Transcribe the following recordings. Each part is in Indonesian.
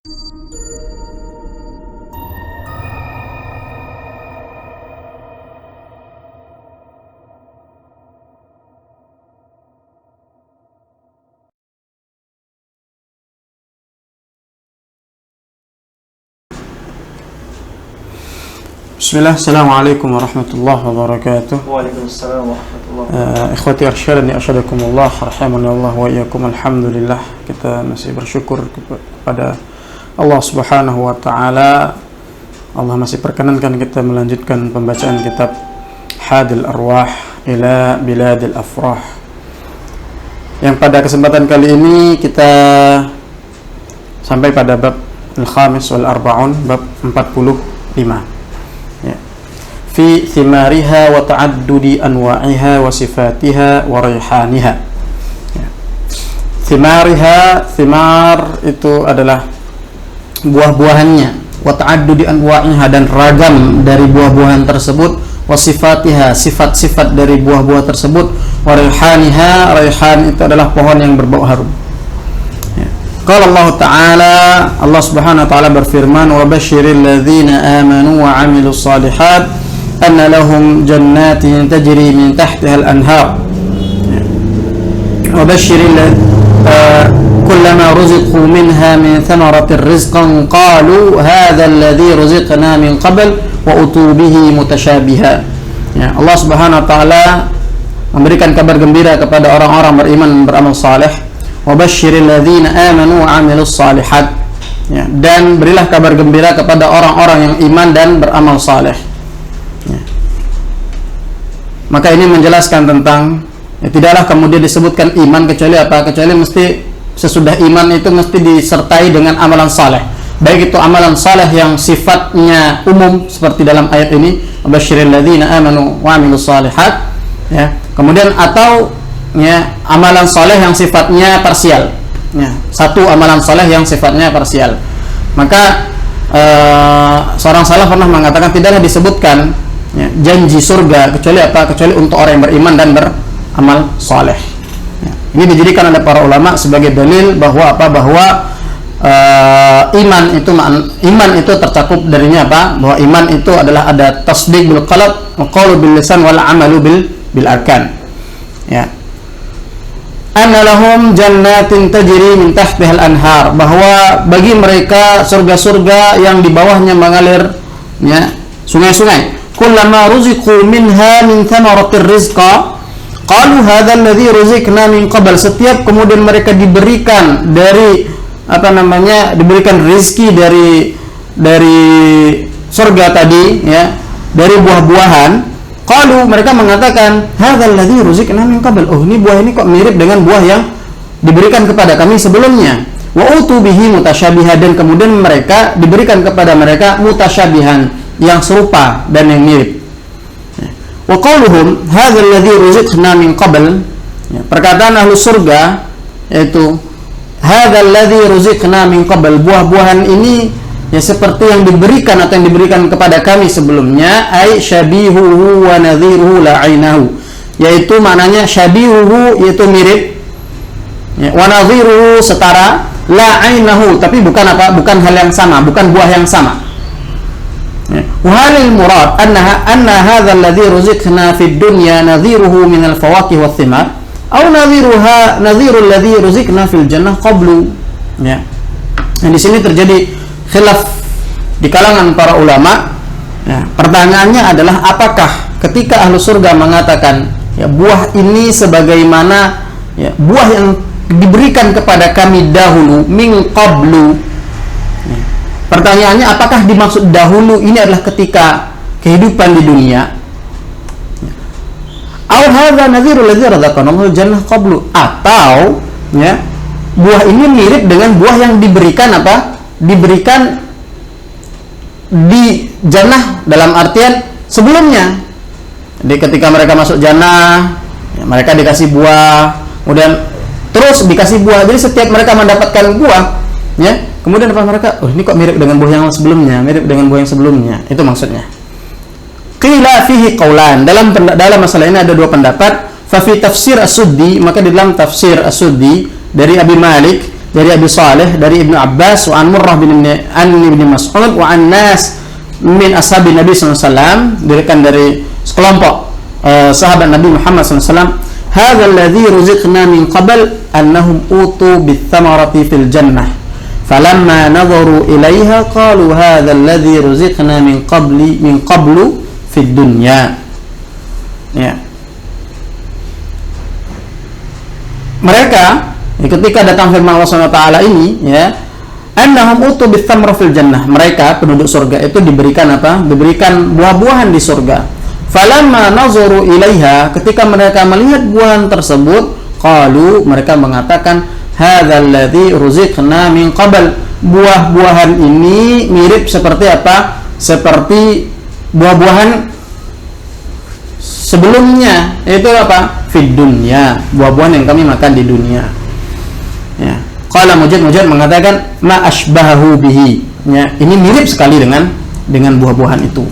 Bismillah, Assalamualaikum warahmatullahi wabarakatuh. Waalaikumsalam warahmatullahi wabarakatuh. Ikhwati arsyadani asyadakumullah, rahimani Allah wa iyyakum. Alhamdulillah, kita masih bersyukur kepada Allah Subhanahu wa taala. Allah masih perkenankan kita melanjutkan pembacaan kitab Hadil Arwah ila Biladil Afrah, yang pada kesempatan kali ini kita sampai pada bab Al-Khamis wal Arba'un, bab 45, fi thimariha wa ta'addudi anwa'iha wa sifatiha wa rayhaniha. Thimariha, thimar itu adalah buah-buahannya, wa ta'addudi anwa'iha, dan ragam dari buah-buahan tersebut, wa sifatiha, sifat-sifat dari buah-buah tersebut, wa rayhaniha, rayhan itu adalah pohon yang berbau harum. Qala Allah Ta'ala, Allah Subhanahu wa taala berfirman, wa basyiril ladzina amanu wa 'amilus shalihat anna lahum jannatin tajri min tahtiha al-anhar wa basyiril kullama ruziqu minha min thamaratir rizqan qalu hadha alladhi ruziqna min qabl wa utu bihi mutasyabiha. Allah Subhanahu wa taala memberikan kabar gembira kepada orang-orang beriman dan beramal saleh. Wa basyiril ladzina amanu wa 'amilus shalihat, dan berilah kabar gembira kepada orang-orang yang iman dan beramal saleh. Maka ini menjelaskan tentang tidaklah kemudian disebutkan iman kecuali apa? Kecuali mesti sesudah iman itu mesti disertai dengan amalan saleh. Baik itu amalan saleh yang sifatnya umum seperti dalam ayat ini, wabasyiril ladzina amanu wa 'amilus shalihat, kemudian atau amalan saleh yang sifatnya parsial. Satu amalan saleh yang sifatnya parsial. Maka seorang salaf pernah mengatakan tidaklah disebutkan janji surga kecuali apa? Kecuali untuk orang yang beriman dan beramal saleh. Ini dijadikan oleh para ulama sebagai dalil bahwa apa? Bahwa iman itu tercakup darinya apa? Bahwa iman itu adalah ada tasdiq bil qalb wa qaulu bil lisan wal amalu bil arkan. Anna lahum jannatin tajri min tahtiha al-anhar, bahwa bagi mereka surga-surga yang di bawahnya mengalir sungai-sungai. Kullama ruziqu minha min thamaratir rizqa qalu hadzal ladzi ruziqna min qabl, setiap kemudian mereka diberikan dari diberikan rezeki dari surga tadi, dari buah-buahan. Qalu, mereka mengatakan hadzal ladzi ruziqna min qabl, oh ini buah ini kok mirip dengan buah yang diberikan kepada kami sebelumnya. Wa utu bihi mutasyabiha, dan kemudian mereka diberikan kepada mereka mutasyabihan, yang serupa dan yang mirip. Wa qauluhum hadzal ladzi ruziqna min qabl, perkataan ahlu surga yaitu hadzal ladzi ruziqna min qabl, buah-buahan ini seperti yang diberikan atau yang diberikan kepada kami sebelumnya, ay syabihuhu wa nadhiruhu la ainahu, yaitu maknanya syabihuhu yaitu mirip, wa nadhiruhu setara, la ainahu tapi bukan hal yang sama, bukan buah yang sama. Wa halil murad anna hadzal ladzi ruziqna fid dunya nadhiruhu min al fawakih wath thimar aw nadhirul ladzi ruziqna fil jannah qablu. Di sini terjadi khilaf di kalangan para ulama. Pertanyaannya adalah apakah ketika ahlu surga mengatakan buah ini sebagaimana buah yang diberikan kepada kami dahulu min qablu, pertanyaannya apakah dimaksud dahulu ini adalah ketika kehidupan di dunia, aw hadza nadhirul ladzi razaqanahu jannah qablu, atau buah ini mirip dengan buah yang diberikan diberikan di jannah dalam artian sebelumnya. Jadi ketika mereka masuk jannah, mereka dikasih buah, kemudian terus dikasih buah. Jadi setiap mereka mendapatkan buah, kemudian apa mereka, oh ini kok mirip dengan buah yang sebelumnya, mirip dengan buah yang sebelumnya. Itu maksudnya. Qila fihi qaulan, dalam masalah ini ada dua pendapat. Fa fi tafsir As-Suddi, maka di dalam tafsir As-Suddi dari Abi Malik, dari Abi Saleh, dari Ibnu Abbas, wa an Murrah bin Ibn Mas'ud, wa an nas min ashabi Nabi sallallahu alaihi wasallam, dirikan dari sekelompok sahabat Nabi Muhammad sallallahu alaihi wasallam, hadza alladhi ruziqna min qabl annahum utu bits-thamarati fil jannah falamma nadharu ilaiha qalu hadza alladhi ruziqna min qablu fid dunya. Ya. Mereka ketika datang firman Allah Subhanahu wa taala ini, ya, annahum utu bits-thamra fil jannah, mereka penduduk surga itu diberikan apa? Diberikan buah-buahan di surga. Falamma nazaru ilaiha, ketika mereka melihat buahan tersebut, qalu, mereka mengatakan, hadzal ladzi ruziqna min qabl, buah-buahan ini mirip seperti apa? Seperti buah-buahan sebelumnya, yaitu apa? Fid dunya, buah-buahan yang kami makan di dunia. Ya. Qala Mujahid mengatakan ma asbahahu bihi. Ya, ini mirip sekali dengan buah-buahan itu.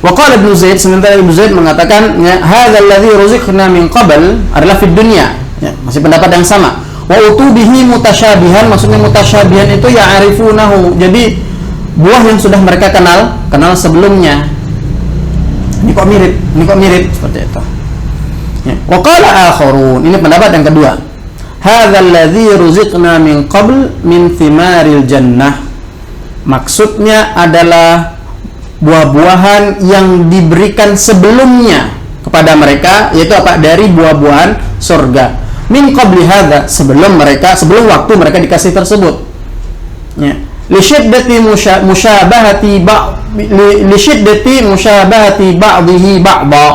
Wa qala Ibnu Zaid, sementara Ibnu Zaid mengatakan ya hadzal ladzi ruziqna min qabl adalah fid dunya. Ya, masih pendapat yang sama. Wa utubihi mutasyabihan, maksudnya mutasyabihan itu ya'rifunahu. Jadi buah yang sudah mereka kenal sebelumnya. Ini kok mirip seperti itu. Ya. Wa qala akharun, ini pendapat yang kedua. Hadzal ladzi ruziqna min qabl min thimaril jannah. Maksudnya adalah buah-buahan yang diberikan sebelumnya kepada mereka, yaitu apa? Dari buah-buahan surga. Min qabli hadza, sebelum waktu mereka dikasih tersebut. Ya. Li syiddati musyabbahati ba'dihi ba'dha.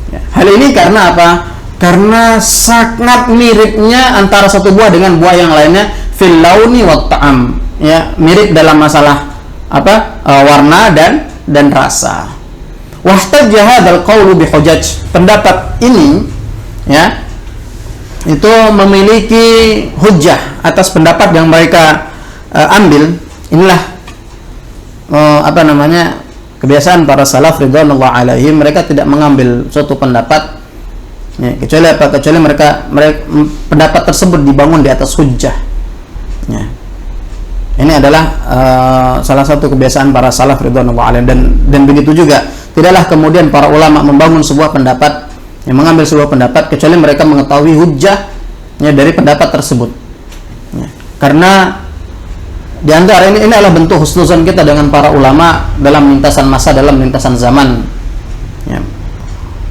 Ya. Hal ini karena apa? Karena sangat miripnya antara satu buah dengan buah yang lainnya, fil launi wat ta'am. Ya, mirip dalam masalah apa? Warna dan rasa. Wahtajja hadzal qaulu bi hujaj. Pendapat ini ya itu memiliki hujjah atas pendapat yang mereka ambil. Inilah kebiasaan para salaf ridwanullah alaihim, mereka tidak mengambil suatu pendapat ya, kecuali mereka pendapat tersebut dibangun di atas hujjah. Ya. Ini adalah salah satu kebiasaan para salaf ridwanullah alaihim, dan begitu juga tidaklah kemudian para ulama membangun sebuah pendapat, yang mengambil sebuah pendapat kecuali mereka mengetahui hujjahnya dari pendapat tersebut. Ya. Karena di antara ini adalah bentuk husnuzan kita dengan para ulama dalam lintasan masa, dalam lintasan zaman. Ya.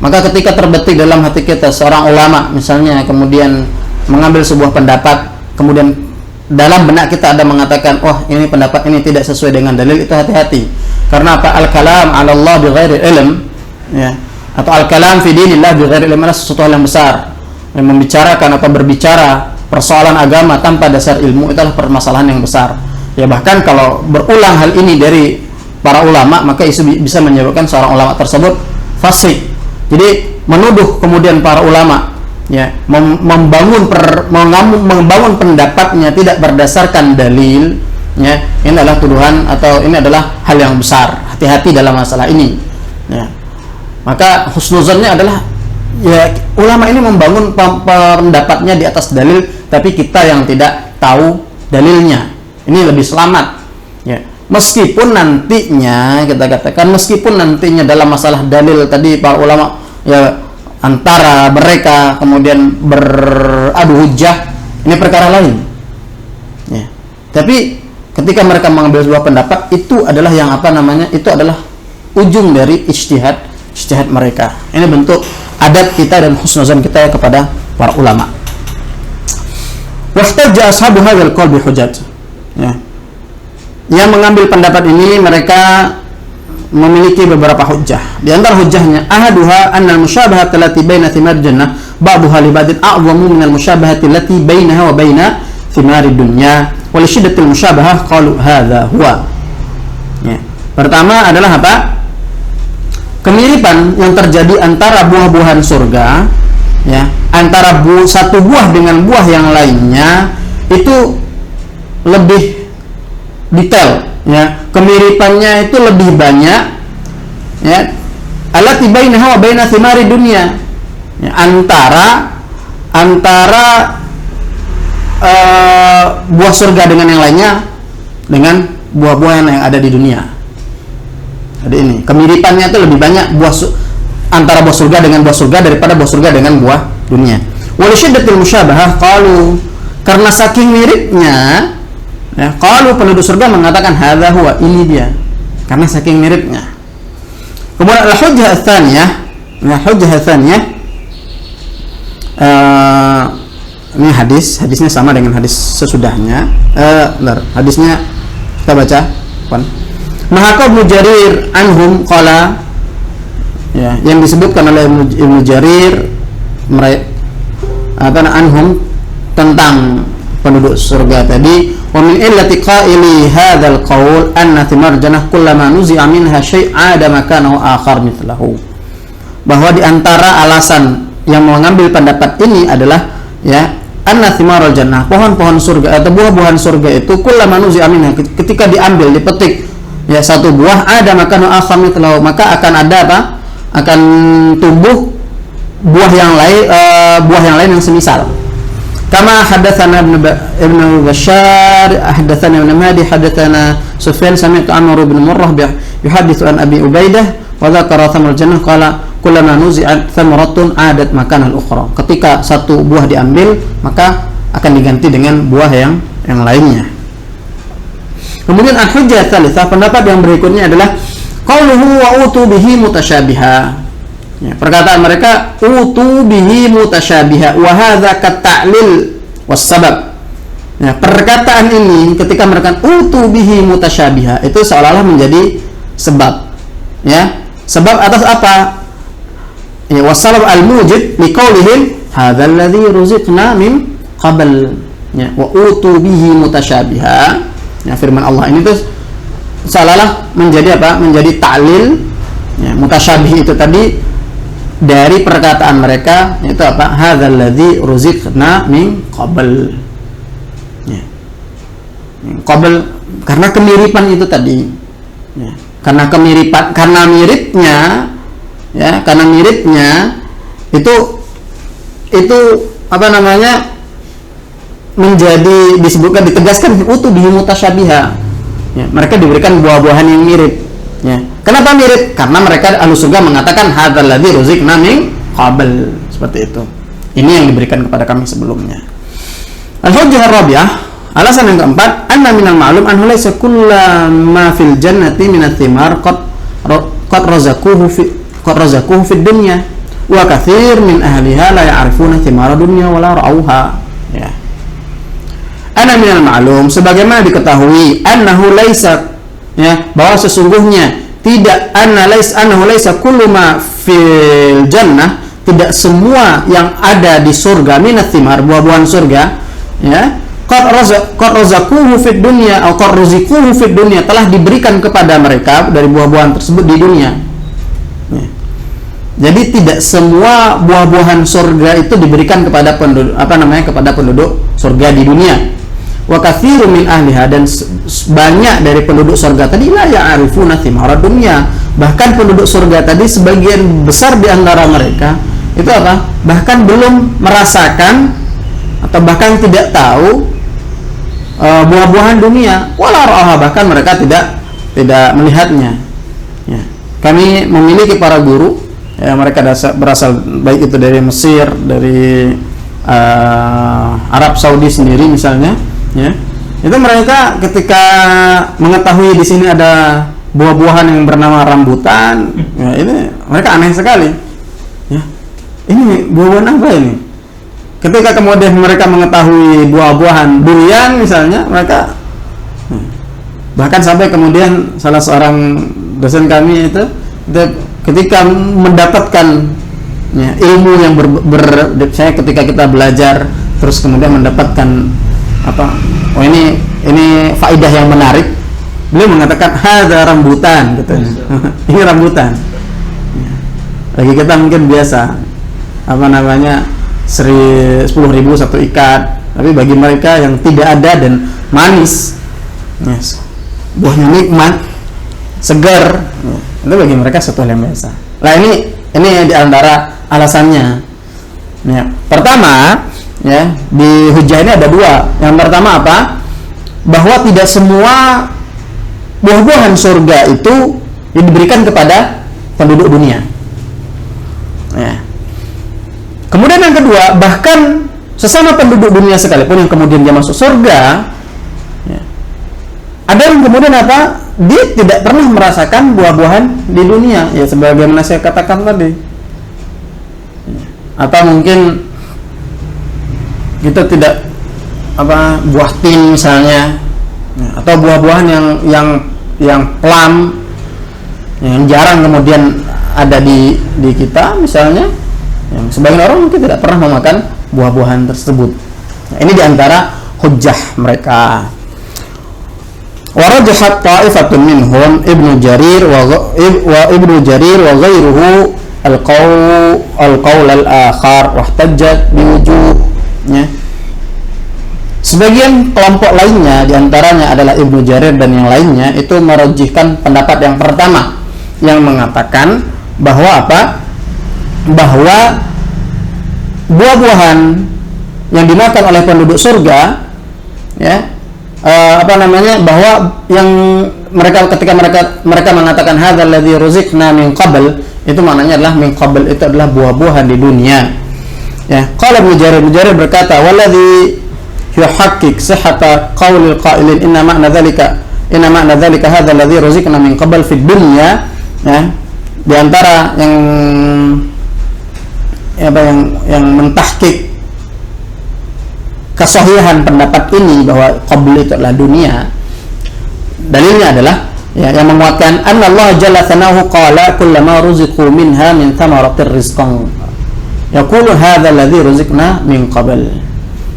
Maka ketika terbetik dalam hati kita seorang ulama misalnya, kemudian mengambil sebuah pendapat, kemudian dalam benak kita ada mengatakan, oh ini pendapat ini tidak sesuai dengan dalil, itu hati-hati. Karena apa? Al-kalam 'ala Allah bighairi ilm, ya, atau al-kalam fi dinillah bighairi ilm adalah sesuatu hal yang besar. Yang membicarakan atau berbicara persoalan agama tanpa dasar ilmu, itu adalah permasalahan yang besar. Ya, bahkan kalau berulang hal ini dari para ulama, maka itu bisa menyebabkan seorang ulama tersebut fasik. Jadi menuduh kemudian para ulama ya membangun pendapatnya tidak berdasarkan dalil, ya, ini adalah tuduhan atau ini adalah hal yang besar. Hati-hati dalam masalah ini. Ya. Maka husnuzannya adalah ya ulama ini membangun pendapatnya di atas dalil, tapi kita yang tidak tahu dalilnya. Ini lebih selamat. Ya. Meskipun nantinya kita katakan, meskipun nantinya dalam masalah dalil tadi para ulama ya antara mereka kemudian beradu hujjah, ini perkara lain. Ya. Tapi ketika mereka mengambil sebuah pendapat, itu adalah yang itu adalah ujung dari ijtihad mereka. Ini bentuk adab kita dan husnuzan kita kepada para ulama. Wahtajja ashabu hadzal qaul bi hujjat. Ya. Yang mengambil pendapat ini mereka memiliki beberapa hujjah. Di antara hujjahnya, ahaduha anna al-musyabahata allati baina thimar jannah ba'daha li ba'din a'zamu min al-musyabahati allati bainaha wa baina thimari dunya wa li shiddatil musyabahah qalu hadza huwa. Ya. Pertama adalah apa? Kemiripan yang terjadi antara buah-buahan surga, ya, antara satu buah dengan buah yang lainnya itu lebih detail, ya, kemiripannya itu lebih banyak, ya, allati bainaha wa baina thimari dunya, ya, antara buah surga dengan yang lainnya dengan buah-buahan yang ada di dunia. Jadi ini kemiripannya itu lebih banyak antara buah surga dengan buah surga daripada buah surga dengan buah dunia. Wal syiddatul musyabahah qalu, karena saking miripnya, ya, qalu penduduk surga mengatakan hadza huwa, ini dia, karena saking miripnya. Kemudian al-hujjah ats-tsaniyah, ya, hujjah ats-tsaniyah, ini hadisnya sama dengan hadis sesudahnya. Hadisnya kita baca. Maka Ibnu Jarir anhum qala, ya, yang disebutkan oleh Ibnu Jarir anhum tentang penduduk surga tadi, wa min illati qaili hadzal qaul anna thimar jannah kullama nuzi'a minha syai'a ada makanahu akhar mithlahu. Bahwa di antara alasan yang mengambil pendapat ini adalah, ya, anna thimarul jannah, pohon-pohon surga atau buah-buahan surga itu kullama nuzi'a minha, ketika diambil, dipetik, ya, satu buah, ada makanahu akhar mithlahu, maka akan ada apa? Akan tumbuh buah yang lain yang semisal. Kama hadatsana Ibnu Bashar, hadatsana Ibnu Mahdi, hadatsana Sufyan, sami'tu Amr bin Murrah yuhaditsu an Abi Ubaidah wa dzakara thamar jannah qala kullama nuzi'at thamaratun 'adat makanal ukhra. Ketika satu buah diambil, maka akan diganti dengan buah yang lainnya. Kemudian al-hujjah tsalitsah, pendapat yang berikutnya adalah qauluhu wa utu bihi mutasyabiha. Ya, perkataan mereka utu bihi mutasyabiha wa hadza kata'lil was sabab. Ya, perkataan ini ketika mereka utu bihi mutasyabiha itu seolah-olah menjadi sebab. Ya, sebab atas apa? Ya, wasabab al-mujib liqaulihim hadzal ladzi ruziqna min qabl. Ya, wa utu bihi mutasyabiha. Ya, firman Allah ini tuh seolah-olah menjadi apa? Menjadi ta'lil. Ya, mutasyabih itu tadi dari perkataan mereka, itu apa? Hadzal ladzi ruziqna min qabl. Ya. Qabl karena kemiripan itu tadi. Ya. Karena miripnya, ya, karena miripnya itu apa namanya? Menjadi disebutkan, ditegaskan utuh bihi mutasyabiha. Ya, mereka diberikan buah-buahan yang mirip. Ya. Kenapa mirip? Karena mereka ahlu surga mengatakan hadzal ladzi ruziqna min qabl, seperti itu. Ini yang diberikan kepada kami sebelumnya. Al-hujjah ar-rabi'ah, alasan yang keempat, anna minal ma'lum anhu laysa kullu ma fil jannati min ath-thimar qad razaquhu fid dunya wa katsir min ahliha la ya'rifuna thimara dunya wa la ra'awha. Ya. Anna minal ma'lum, sebagaimana diketahui, annahu laysa, ya, bahwa sesungguhnya annahu laisa kullu ma fil jannah, tidak semua yang ada di surga minat thimar, buah-buahan surga, ya, qad razaquhu fid dunya atau qad ruziquhu fid dunya, telah diberikan kepada mereka dari buah-buahan tersebut di dunia. Ya. Jadi tidak semua buah-buahan surga itu diberikan kepada penduduk surga di dunia. Wa katsirun min ahliha, dan banyak dari penduduk surga tadi la ya'rifuna thimara dunya, bahkan penduduk surga tadi sebagian besar di antara mereka itu apa? Bahkan belum merasakan atau bahkan tidak tahu buah-buahan dunia, wala ra'aha, bahkan mereka tidak melihatnya. Ya. Kami memiliki para guru, ya, mereka berasal baik itu dari Mesir, dari Arab Saudi sendiri misalnya. Ya, itu mereka ketika mengetahui di sini ada buah-buahan yang bernama rambutan, ya, ini mereka aneh sekali. Ya, ini buah-buahan apa ini? Ketika kemudian mereka mengetahui buah-buahan durian misalnya, mereka bahkan sampai kemudian salah seorang dosen kami itu ketika mendapatkan, ya, ilmu yang saya ketika kita belajar terus kemudian mendapatkan ini faedah yang menarik, beliau mengatakan hadza rambutan, gitu. Ini rambutan. Bagi kita mungkin biasa 10.000 satu ikat, tapi bagi mereka yang tidak ada dan manis, yes, buahnya nikmat, segar, itu bagi mereka satu hal yang biasa. Nah, ini di antara alasannya. Ya, pertama, ya, di hujjah ini ada dua. Yang pertama apa? Bahwa tidak semua buah-buahan surga itu diberikan kepada penduduk dunia. Ya. Kemudian yang kedua, bahkan sesama penduduk dunia sekalipun yang kemudian dia masuk surga, ya, ada yang kemudian apa? Dia tidak pernah merasakan buah-buahan di dunia, ya sebagaimana saya katakan tadi. Atau mungkin kita tidak buah tin misalnya, atau buah-buahan yang plum yang jarang kemudian ada di kita misalnya, yang sebagian orang mungkin tidak pernah memakan buah-buahan tersebut. Nah, ini diantara hujjah mereka. Warajahat ta'ifatun minhum Ibnu Jarir wa ghairuhu al-qaul al-akhar wahtajjat biwujuhnya. Sebagian kelompok lainnya diantaranya adalah Ibnu Jarir dan yang lainnya itu merajihkan pendapat yang pertama yang mengatakan bahwa bahwa buah-buahan yang dimakan oleh penduduk surga, ya, bahwa yang ketika mereka mengatakan hadzal ladzi ruziqna min qabl, itu maknanya adalah min qabl itu adalah buah-buahan di dunia. Ya, qala Ibnu Jarir berkata waladzi yuhaqqiq sihhata qaulil qailin inna ma'na dzalika hadzal ladzi ruziqna min qabl fid dunya, ya, di antara yang mentahqiq kesahihan pendapat ini bahwa qabl itu adalah dunia, dalilnya adalah, ya, yang menguatkan anna Allah jalla thanahu qala kullama ruziqu minha min thamaratir rizqan yaqulu hadza alladhi ruziqna min qabl,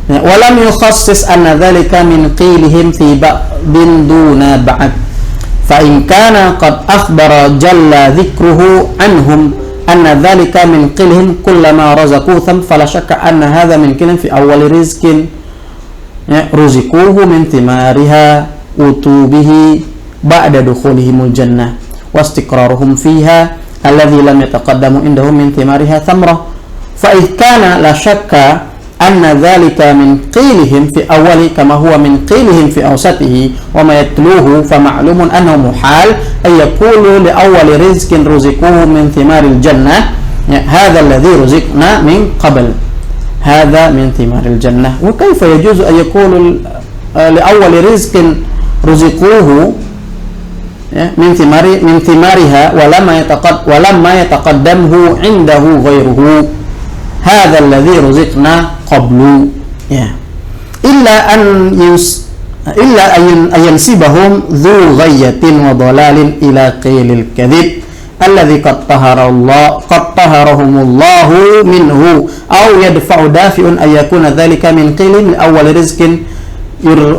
ya, wa lam yukhassis anna dhalika min qilihim fi ba'din duna ba'd fa in kana qad akhbara jalla dhikruhu anhum anna dhalika min qilihim kullama razaqu tham fala shakka anna hadha min qilihim fi awwal rizqin, ya, ruziquhu min thimariha utubihi ba'da dukhulihimul jannah wastiqraruhum fiha alladhi lam yataqaddamu indahum min thimariha thamrah fa idh kana la shakka anna dhalika min qilihim fi awwali kama huwa min qilihim fi awsatihi wa ma yatluhu fa ma'lumun annahu muhal ay yaqulu li awwali rizqin ruziquhu min thimaril jannah, ya, hadha alladhi ruziqna min qabl hadha min thimaril jannah wa kayfa yajuzu ay yaqulu li awwali rizqin ruziquhu, ya, min thimariha wa lamma yataqaddamhu indahu ghairuhu hadha alladhi ruziqna qablu, ya, illa an yansibahum dhu ghayyatin wa dhalalin ila qilil kadhib alladhi qad taharahumullahu minhu aw yadfa'u dafi'un ay yakuna dhalika min qilin li awwal rizqin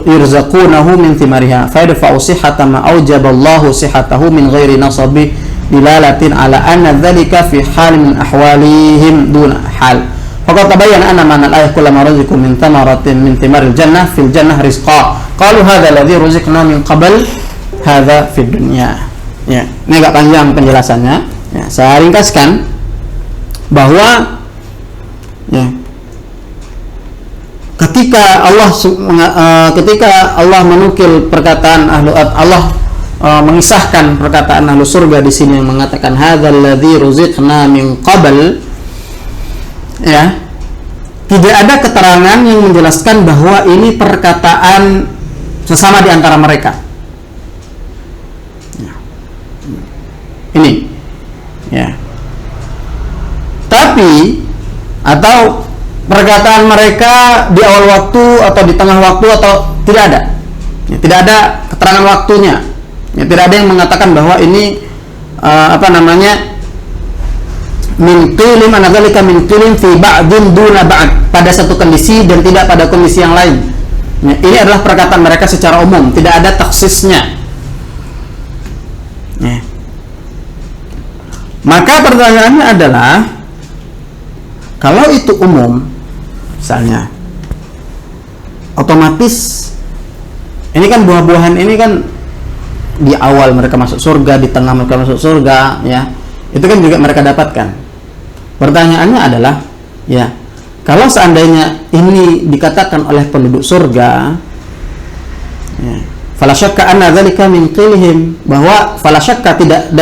yurzaqunahu min thimariha fa yadfa'u sihhata ma awjaba Allahu sihhatahu min ghairi nasabi dilalatin ala anna dhalika fi hal min ahwalihim duna hal faqad tabayyana anna ma'na al-ayah kullama ruziqu min thamaratin min thimaril jannah fil jannah rizqa qalu hadha alladhi ruziqna min qabl hadha fid dunya. Ya, ini agak panjang penjelasannya, ya, saya ringkaskan bahwa, ya, ketika Allah menukil perkataan Allah mengisahkan perkataan ahlu surga di sini yang mengatakan hadzal ladzi ruziqna min qabl, ya, tidak ada keterangan yang menjelaskan bahwa ini perkataan sesama di antara mereka. Ya. Ini, ya. Tapi atau perkataan mereka di awal waktu atau di tengah waktu atau tidak ada, ya, tidak ada keterangan waktunya, ya, tidak ada yang mengatakan bahwa ini min qilin anadzalika min qilin fi ba'din duna ba'd, pada satu kondisi dan tidak pada kondisi yang lain, ya, ini adalah perkataan mereka secara umum, tidak ada taksisnya, ya. Maka pertanyaannya adalah kalau itu umum, misalnya, otomatis ini kan buah-buahan ini kan di awal mereka masuk surga, di tengah mereka masuk surga, ya, itu kan juga mereka dapatkan. Pertanyaannya adalah, ya, kalau seandainya ini dikatakan oleh penduduk surga, ya, fala syakka anna dzalika min qilihim, bahwa fala syakka tidak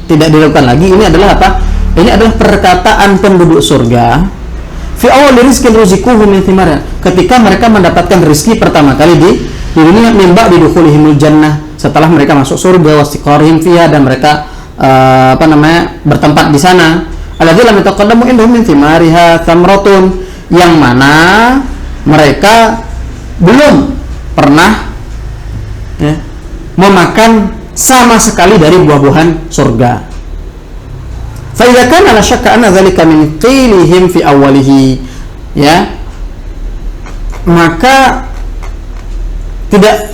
diragukan lagi, ini adalah apa? Ini adalah perkataan penduduk surga fi awal rizqin ruzikuhu min thimar, ketika mereka mendapatkan rezeki pertama kali di dunia, mimba bidukhulihimul jannah, setelah mereka masuk surga, wastiqarihim fiha, dan mereka bertempat di sana, alladzi lam yataqaddamu indahum min thimariha thamratun, yang mana mereka belum pernah memakan sama sekali dari buah-buahan surga. Fa idza kana la syakka anna dzalika min qilihim fi awwalihi, ya, maka tidak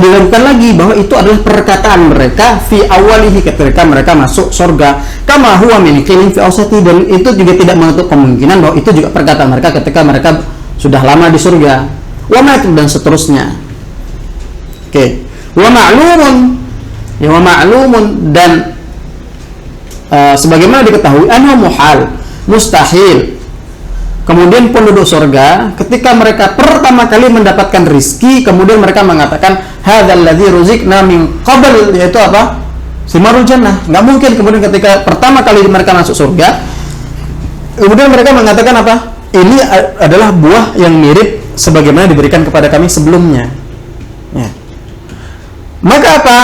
diragukan lagi bahwa itu adalah perkataan mereka fi awwalihi, ketika mereka masuk surga, kama huwa min qilin fi awsati, dan itu juga tidak menutup kemungkinan bahwa itu juga perkataan mereka ketika mereka sudah lama di surga, wa ma, dan seterusnya. Oke. Wa ma'lumun, dan sebagaimana diketahui, annahu muhal, mustahil. Kemudian penduduk surga ketika mereka pertama kali mendapatkan rizki, kemudian mereka mengatakan hadzal ladzi ruziqna min qabl, yaitu apa? Simarul jannah. Nggak mungkin kemudian ketika pertama kali mereka masuk surga, kemudian mereka mengatakan apa? Ini adalah buah yang mirip sebagaimana diberikan kepada kami sebelumnya. Ya. Maka apa?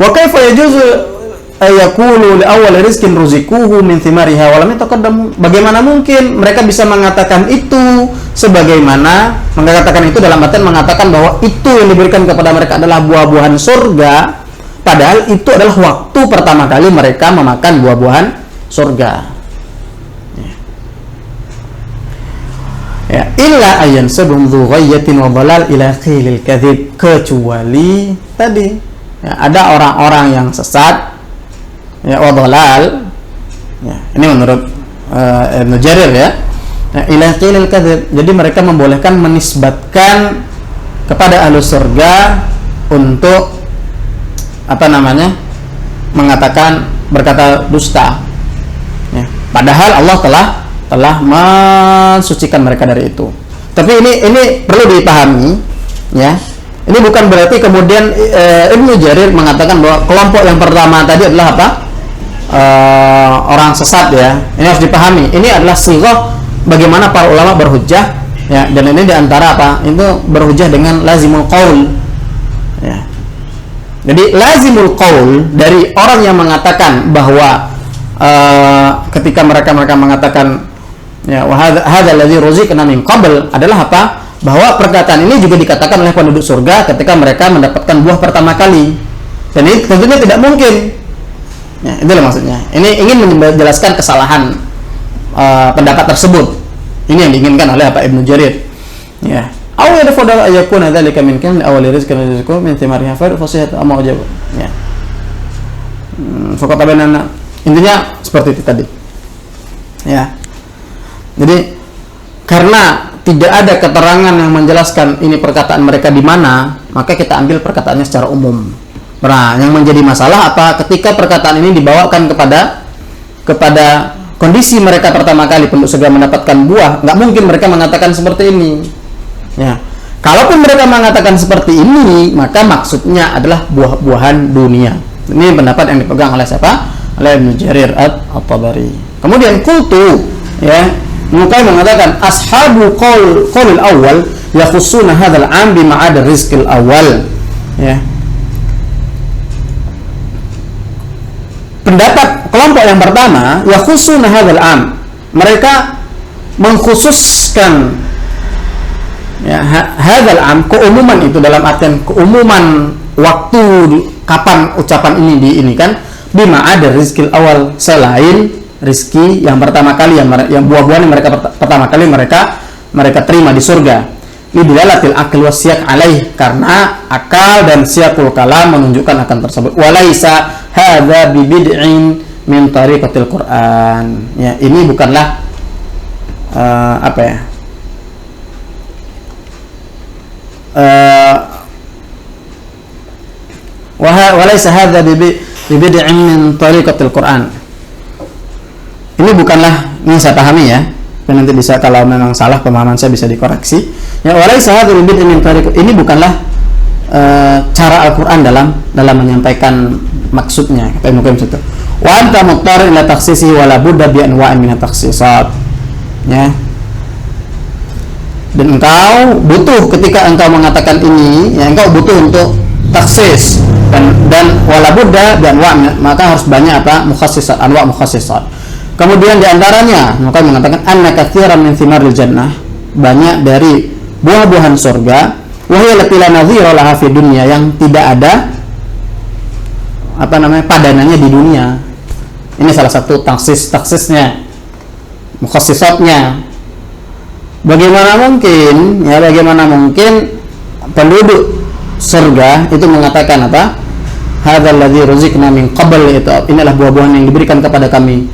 Wa kaifa yajuzu ayaqulu li awwal rizqin ruzikuhu min thimariha wa lam yataqaddamu, bagaimana mungkin mereka bisa mengatakan itu sebagaimana mengatakan itu dalam artian mengatakan bahwa itu yang diberikan kepada mereka adalah buah-buahan surga, padahal itu adalah waktu pertama kali mereka memakan buah-buahan surga. Ya, illa ayyan sabum dzu ghayyatin wa dalal ila qilil kadzib, kecuali tadi ya, ada orang-orang yang sesat, ya, wa dalal, ya, ini menurut Ibnu Jarir, ya, ila qilil kadzib, jadi mereka membolehkan menisbatkan kepada ahlu surga untuk mengatakan, berkata dusta, ya, padahal Allah telah mensucikan mereka dari itu. Tapi ini perlu dipahami, ya. Ini bukan berarti kemudian Ibnu Jarir mengatakan bahwa kelompok yang pertama tadi adalah apa? Orang sesat, ya. Ini harus dipahami. Ini adalah sighah bagaimana para ulama berhujjah, ya. Dan ini diantara apa? Itu berhujjah dengan lazimul qaul, ya. Jadi lazimul qaul dari orang yang mengatakan bahwa ketika mereka mengatakan, ya, wa hadzal ladzi ruziqna min qabl, adalah apa? Bahwa perkataan ini juga dikatakan oleh penduduk surga ketika mereka mendapatkan buah pertama kali. Dan ini tentunya tidak mungkin. Ya, itulah maksudnya. Ini ingin menjelaskan kesalahan pendapat tersebut. Ini yang diinginkan oleh Ibnu Jarir. Ya. Aw yadfadal ayakuna dzalika min kan awal rizqan rizqu min thimariha fasihat amma wajib. Ya. Faqatabanana. Intinya seperti itu tadi. Ya. Jadi karena tidak ada keterangan yang menjelaskan ini perkataan mereka di mana, maka kita ambil perkataannya secara umum. Nah, yang menjadi masalah apa? Ketika perkataan ini dibawakan kepada kondisi mereka pertama kali penduduk surga mendapatkan buah, nggak mungkin mereka mengatakan seperti ini. Ya, kalaupun mereka mengatakan seperti ini, maka maksudnya adalah buah-buahan dunia. Ini pendapat yang dipegang oleh siapa? Oleh Ibnu Jarir at-Tabari. Kemudian qultu, ya, Mukai mengatakan ashabu qaulil awal yakhussuna hadzal 'am bi ma'ad rizqil awal. Ya. Pendapat kelompok yang pertama, yakhussuna hadzal 'am, mereka mengkhususkan, ya, hadzal 'am, keumuman itu dalam artian keumuman waktu kapan ucapan ini diinikan, bi ma'ad rizqil awal, selain rizki yang pertama kali yang buah-buahan yang mereka pertama kali mereka terima di surga. Lidilalatil aql wasyak alaih, karena akal dan siyaqul kalam menunjukkan akan tersebut. Walaisa hadza bibid'in min tariqatil Qur'an. Ya, ini bukanlah walaisa hadza bibid'in min tariqatil Qur'an. Ini bukanlah, ini saya pahami, ya. Dan nanti bisa, kalau memang salah pemahaman saya bisa dikoreksi. Ya, walaysa hadzal bid'ah min tariq. Ini bukanlah cara Al-Qur'an dalam menyampaikan maksudnya. Kata Ibnu Qayyim itu. Wa anta muqtar ila takhsisihi wa la budda bi anwa'in min at-takhsisat. Ya. Dan engkau butuh ketika engkau mengatakan ini, ya engkau butuh untuk taksis dan wala budda dan maka harus banyak apa? Mukhassisat, anwa' mukhassisat. Kemudian diantaranya maka mengatakan anna katsiran min thimaril jannah, banyak dari buah-buahan surga, wa hiya allati la nadhira laha fi dunya, yang tidak ada padanannya di dunia. Ini salah satu taksisnya, mukhassisatnya. Bagaimana mungkin penduduk surga itu mengatakan apa? Hadzal ladzi ruziqna min qabl, itu inilah buah-buahan yang diberikan kepada kami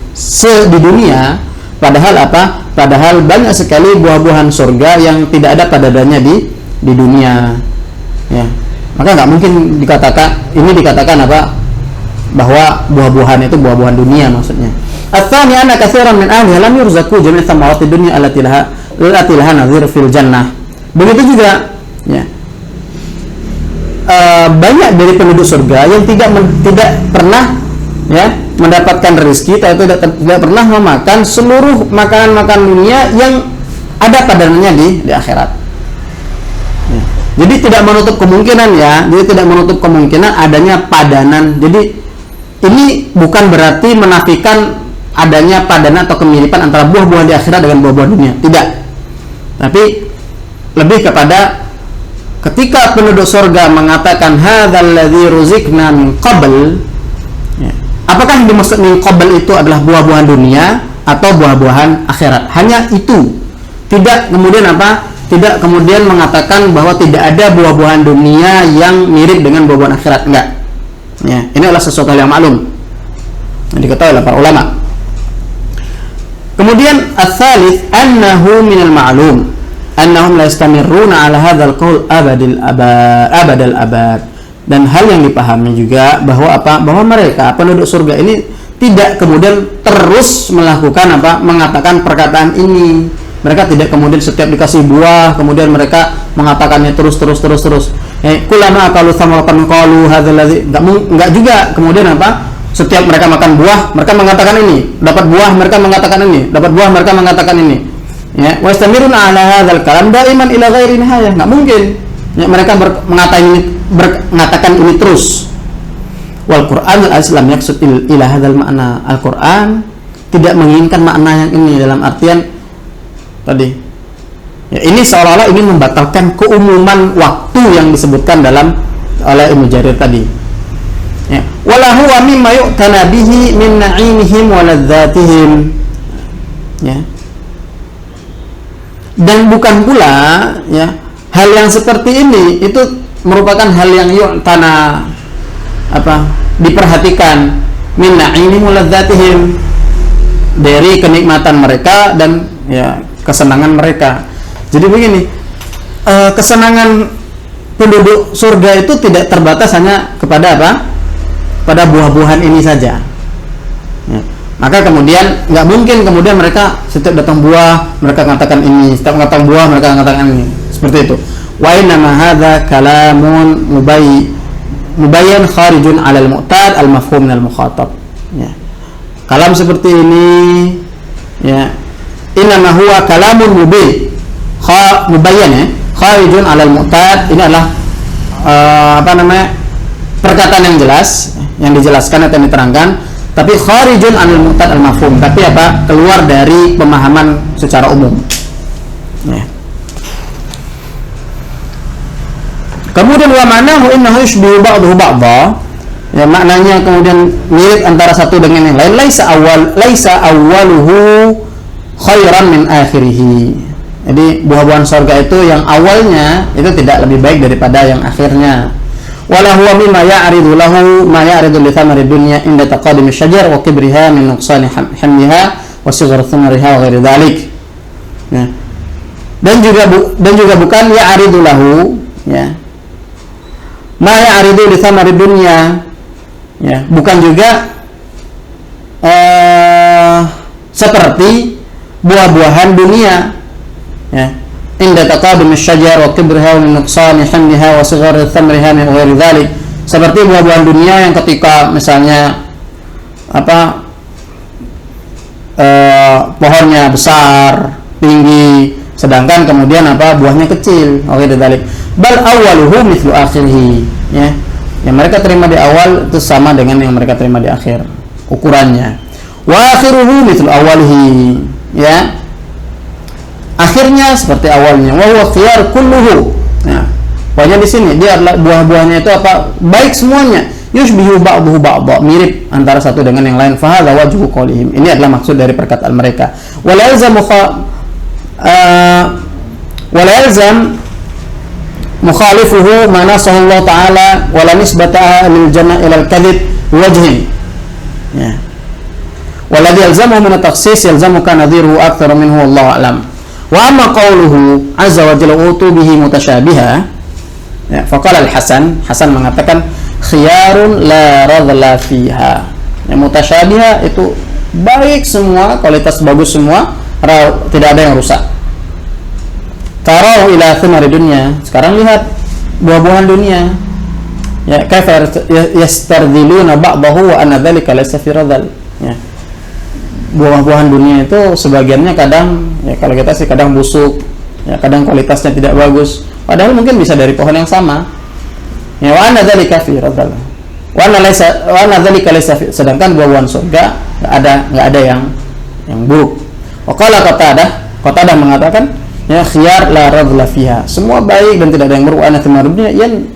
di dunia, padahal apa? Padahal banyak sekali buah-buahan surga yang tidak ada padanannya di dunia. Ya. Maka nggak mungkin dikatakan apa? Bahwa buah-buahan itu buah-buahan dunia maksudnya. Ats-tsani anna katsiran min ahliha lam yurzaqu jami' thamarati dunya allati laha nadhir fil jannah. Begitu juga ya. Banyak dari penduduk surga yang tidak pernah ya mendapatkan rezeki atau tidak pernah memakan seluruh makanan dunia yang ada padanannya di akhirat. Ya. Jadi tidak menutup kemungkinan adanya padanan. Jadi ini bukan berarti menafikan adanya padanan atau kemiripan antara buah-buahan di akhirat dengan buah-buahan dunia. Tidak. Tapi lebih kepada ketika penduduk surga mengatakan hadzal ladzi ruziqna min qabl, ya, apakah yang dimaksud min qabl itu adalah buah-buahan dunia atau buah-buahan akhirat? Hanya itu. Tidak kemudian mengatakan bahwa tidak ada buah-buahan dunia yang mirip dengan buah-buahan akhirat. Enggak. Ya, ini adalah sesuatu yang maklum yang diketahui oleh para ulama. Kemudian ats-tsalits annahu minal ma'lum annahum la yastamirruna ala hadzal qaul abadal abad. Dan hal yang dipahami juga bahwa mereka penduduk surga ini tidak kemudian terus mengatakan perkataan ini. Mereka tidak kemudian setiap dikasih buah kemudian mereka mengatakannya terus. Kulama akalu thamaratan qalu hadzal ladzi, enggak juga kemudian setiap mereka makan buah mereka mengatakan ini, dapat buah mereka mengatakan ini, dapat buah mereka mengatakan ini. Ya, wastamiruna ala hadzal kalam daiman ila ghairi nihayah. Enggak mungkin. Ya, mereka mengatakan ini terus. Wal Qur'anul Islam yaksud ila hadzal makna. Al-Qur'an tidak menginginkan makna yang ini dalam artian tadi. Ya, ini seolah-olah ini membatalkan keumuman waktu yang disebutkan oleh Ibnu Jarir tadi. Ya, wala huwa mimma yu'tana bihi min na'imihim wa ladzatihim. Ya. Dan bukan pula ya hal yang seperti ini itu merupakan hal yang yu'tana diperhatikan min na'imihim wa ladzatihim, dari kenikmatan mereka dan ya kesenangan mereka. Jadi begini, kesenangan penduduk surga itu tidak terbatas hanya kepada pada buah-buahan ini saja. Ya. Maka kemudian nggak mungkin kemudian mereka setiap datang buah mereka mengatakan ini, setiap datang buah mereka mengatakan ini, seperti itu. Wa inna ma hadza kalamun mubayyan kharijun 'ala al-mu'tad al-mafhum min al-mukhatab. Ya. Kalam seperti ini ya inna ma huwa kalamun mubayyan ya kharijun 'ala al-mu'tad, ini adalah perkataan yang jelas, yang dijelaskan atau yang diterangkan, tapi kharijun 'anil mu'tad al-mafhum, tapi keluar dari pemahaman secara umum. Ya. Kemudian wa ma'nahu innahu yushbihu ba'dahu ba'dha, ya maknanya kemudian mirip antara satu dengan yang lain. Laisa awwaluhu khairan min akhirih. Jadi buah-buahan surga itu yang awalnya itu tidak lebih baik daripada yang akhirnya. Wala huwa mimma ya'ridu lahu ma ya'ridu li thamari dunya inda taqadumi syajar wa kibriha min nuqsani hamliha wa sighar thamariha wa ghairi dzalik. Ya. Dan juga bukan ya'ridu lahu ya. Ma ya'ridu li thamari dunya. Ya, bukan juga seperti buah-buahan dunia, ya, inda taqadum asy-syajar wa kibriha wa nuqsani hamliha wa sighari thamriha min ghairi dzalik, seperti buah-buahan dunia yang ketika misalnya pohonnya besar, tinggi, sedangkan kemudian buahnya kecil, wa ghairi dzalik. Bal awwaluhu mithlu akhirih, ya. Yang mereka terima di awal itu sama dengan yang mereka terima di akhir ukurannya. Wa akhiruhu mithlu awwalihi, ya. Akhirnya seperti awalnya. Wa huwa khiyar kulluhu. Nah, pokoknya di sini dia adalah buah-buahnya itu baik semuanya. Yushbihu ba'dahu ba'dha, mirip antara satu dengan yang lain. Fa hadza wajhu qaulihim. Ini adalah maksud dari perkataan mereka. Wa la yalzam mukhalifuhu ma nasahu Allah Ta'ala wa la nisbata lil jannah ila al-kadhib wajhin. Ya. Walladhi yalzamu min at-takhsis yalzamu ka nadhiruhu akthar minhu wallahu a'lam. Wa amma qawluhu azza wa jalla utu bihi mutasyabiha, ya, faqala al-Hasan mengatakan khiyarun la radla fiha. Yang mutasyabiha itu baik semua, kualitas bagus semua, tidak ada yang rusak. Tarau ila thimari dunya, sekarang lihat buah-buahan dunia, ya, kaifa yastardiluna ba'dahu wa anna dzalika laysa fi radal, ya. Buah-buahan dunia itu sebagiannya kadang, ya, kalau kita sih kadang busuk, ya, kadang kualitasnya tidak bagus, padahal mungkin bisa dari pohon yang sama, ya. Wa anna dzalika fi radal wa anna dzalika laysa fi, sedangkan buah-buahan surga enggak ada yang buruk. Wa qala Qatadah mengatakan, ya, khiyar la radla fiha, semua baik dan tidak ada yang buruk. Ana dunia yan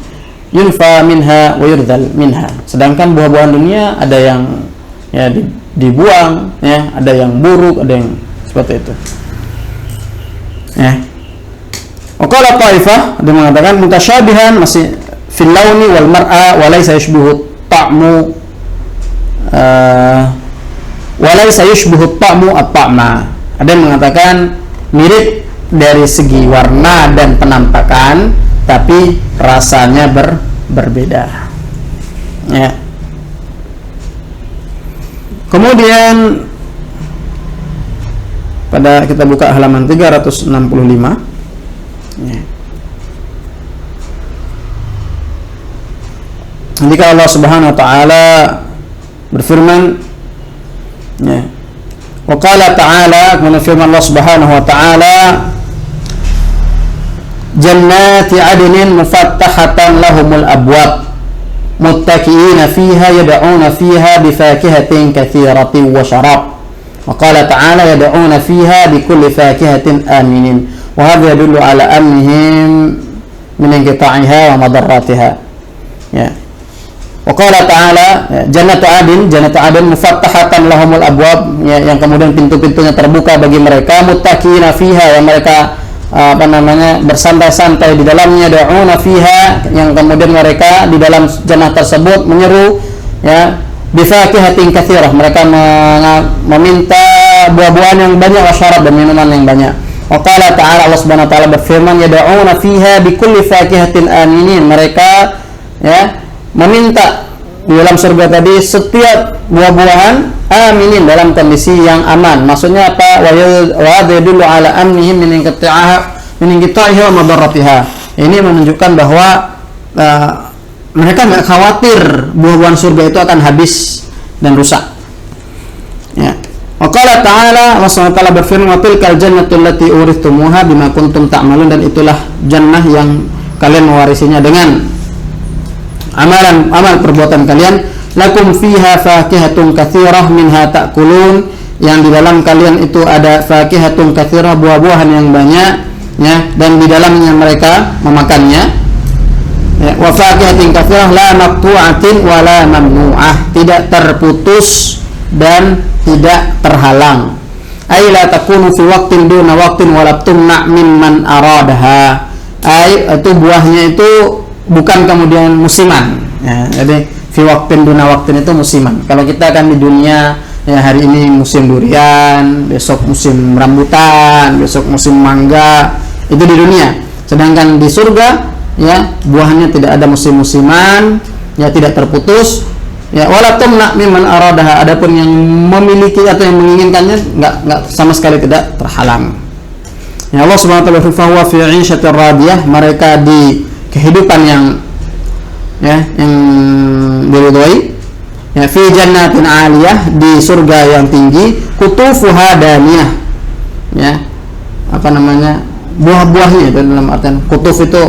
yunfa minha wa yurdal minha, sedangkan buah-buahan dunia ada yang, ya, dibuang, ya, ada yang buruk, ada yang seperti itu, ya. Waqala Taifah, dia mengatakan mutasyabihan masih fil launi wal mar'a wa laysa yushbihu ta'mu wa laysa yushbihu ta'mu at-ta'ma. Ada yang mengatakan mirip dari segi warna dan penampakan, tapi rasanya berbeda, ya. Kemudian pada kita buka halaman 365, ya. Ketika Allah Subhanahu wa taala berfirman, ya, wa qala ta'ala, kemudian firman Allah Subhanahu wa taala, jannati adnin mufattahatan lahumul abwab muttaqiina fiha yad'una fiha bifakihatin katsiratin wa syarab. Wa qala ta'ala yad'una fiha bikulli fakihatin aminin. Wa hadha yadullu ala amnihim min inqita'iha wa madarratiha. Ya. Wa qala ta'ala jannatu adn mufattahatan lahumul abwab, ya, yang kemudian pintu-pintunya terbuka bagi mereka, muttaqiina fiha, yang mereka bersantai-santai di dalamnya, da'una fiha, yang kemudian mereka di dalam jannah tersebut menyeru, ya, bifakihatin katsirah, mereka meminta buah-buahan yang banyak, wasyarab, dan minuman yang banyak. Wa qala ta'ala, Allah Subhanahu wa taala berfirman, yad'una fiha bikulli fakihatin aminin, mereka, ya, meminta di dalam surga tadi setiap buah-buahan aminin, dalam kondisi yang aman. Maksudnya apa? Wa yadullu ala amnihim min inqita'iha wa madarratiha. Ini menunjukkan bahwa mereka enggak khawatir buah-buahan surga itu akan habis dan rusak, ya. Wa qala ta'ala, Allah SWT berfirman, wa tilkal jannatu allati urithumuha bima kuntum ta'malun, dan itulah jannah yang kalian mewarisinya dengan amal perbuatan kalian. Lakum fiha fakihatun katsirah minha ta'kulun, yang di dalam kalian itu ada fakihatun katsirah, buah-buahan yang banyak, ya, dan di dalamnya mereka memakannya, ya. Wa fakihatin katsirah la maqtu'atin wa la mamnu'ah, tidak terputus dan tidak terhalang. Ai la takunu fi waqtin duna waqtin wa la tumna mimman aradaha, ai itu buahnya itu bukan kemudian musiman, ya. Jadi fi waqtin duna waqtin itu musiman. Kalau kita kan di dunia, ya, hari ini musim durian, besok musim rambutan, besok musim mangga, itu di dunia. Sedangkan di surga, ya, buahnya tidak ada musim-musiman, ya, tidak terputus, Ya, wala tumna mimman aradaha, adapun yang memiliki atau yang menginginkannya enggak sama sekali tidak terhalang. Ya, Allah Subhanahu wa taala berfirman wa fi 'ishatir radiyah, mereka di kehidupan yang diridhoi. Ya, fi jannatin 'aliyah, di surga yang tinggi, kutufuha daniyah. Ya. Apa namanya? Buah-buahnya itu dalam artian kutuf itu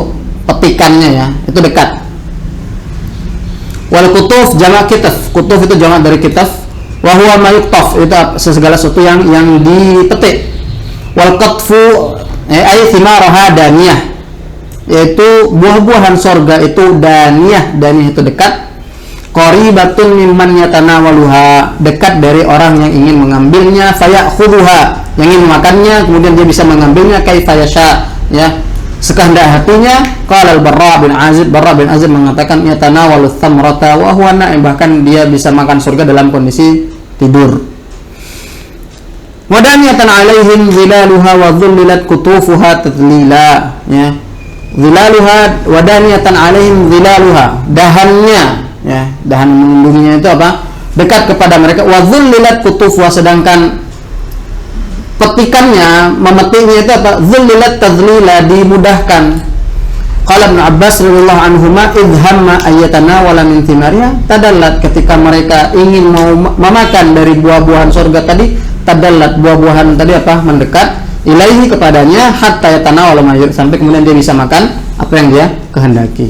petikannya ya, itu dekat. Wal kutuf jamak kitaf. Kutuf itu jamak dari kitaf. Wa huwa ma yuqtaf, itu segala sesuatu yang dipetik. Wal qatfu ay thimaraha daniyah, yaitu buah-buahan surga itu daniyah. Daniyah itu dekat. Qaribatun mimman yatanawaluha, dekat dari orang yang ingin mengambilnya. Fayakhudhuha, yang ingin memakannya kemudian dia bisa mengambilnya kaifa yasha, ya, sekehendak hatinya. Qala al-Barra bin Azib mengatakan yatanawalu thamrata wa huwa na'im, bahkan dia bisa makan surga dalam kondisi tidur. Wadaniyatan 'alaihim zilaluha wa dhullilat kutufuha tadlila, ya. Zilaluha wadaniyatan 'alaihim zilaluha, dahannya, ya, dahan melindunginya itu apa? Dekat kepada mereka. Wa dhullilat kutufuha, sedangkan petikannya, memetiknya itu apa? Dhullilat tadlila, dimudahkan. Qala Ibnu Abbas radhiyallahu anhuma idhamma ayyatana wala min thimariha tadallat, ketika mereka ingin mau memakan dari buah-buahan surga tadi, tadallat, buah-buahan tadi apa? Mendekat ilaihi, kepadanya, hatta yatanawala ma, sampai kemudian dia bisa makan apa yang dia kehendaki.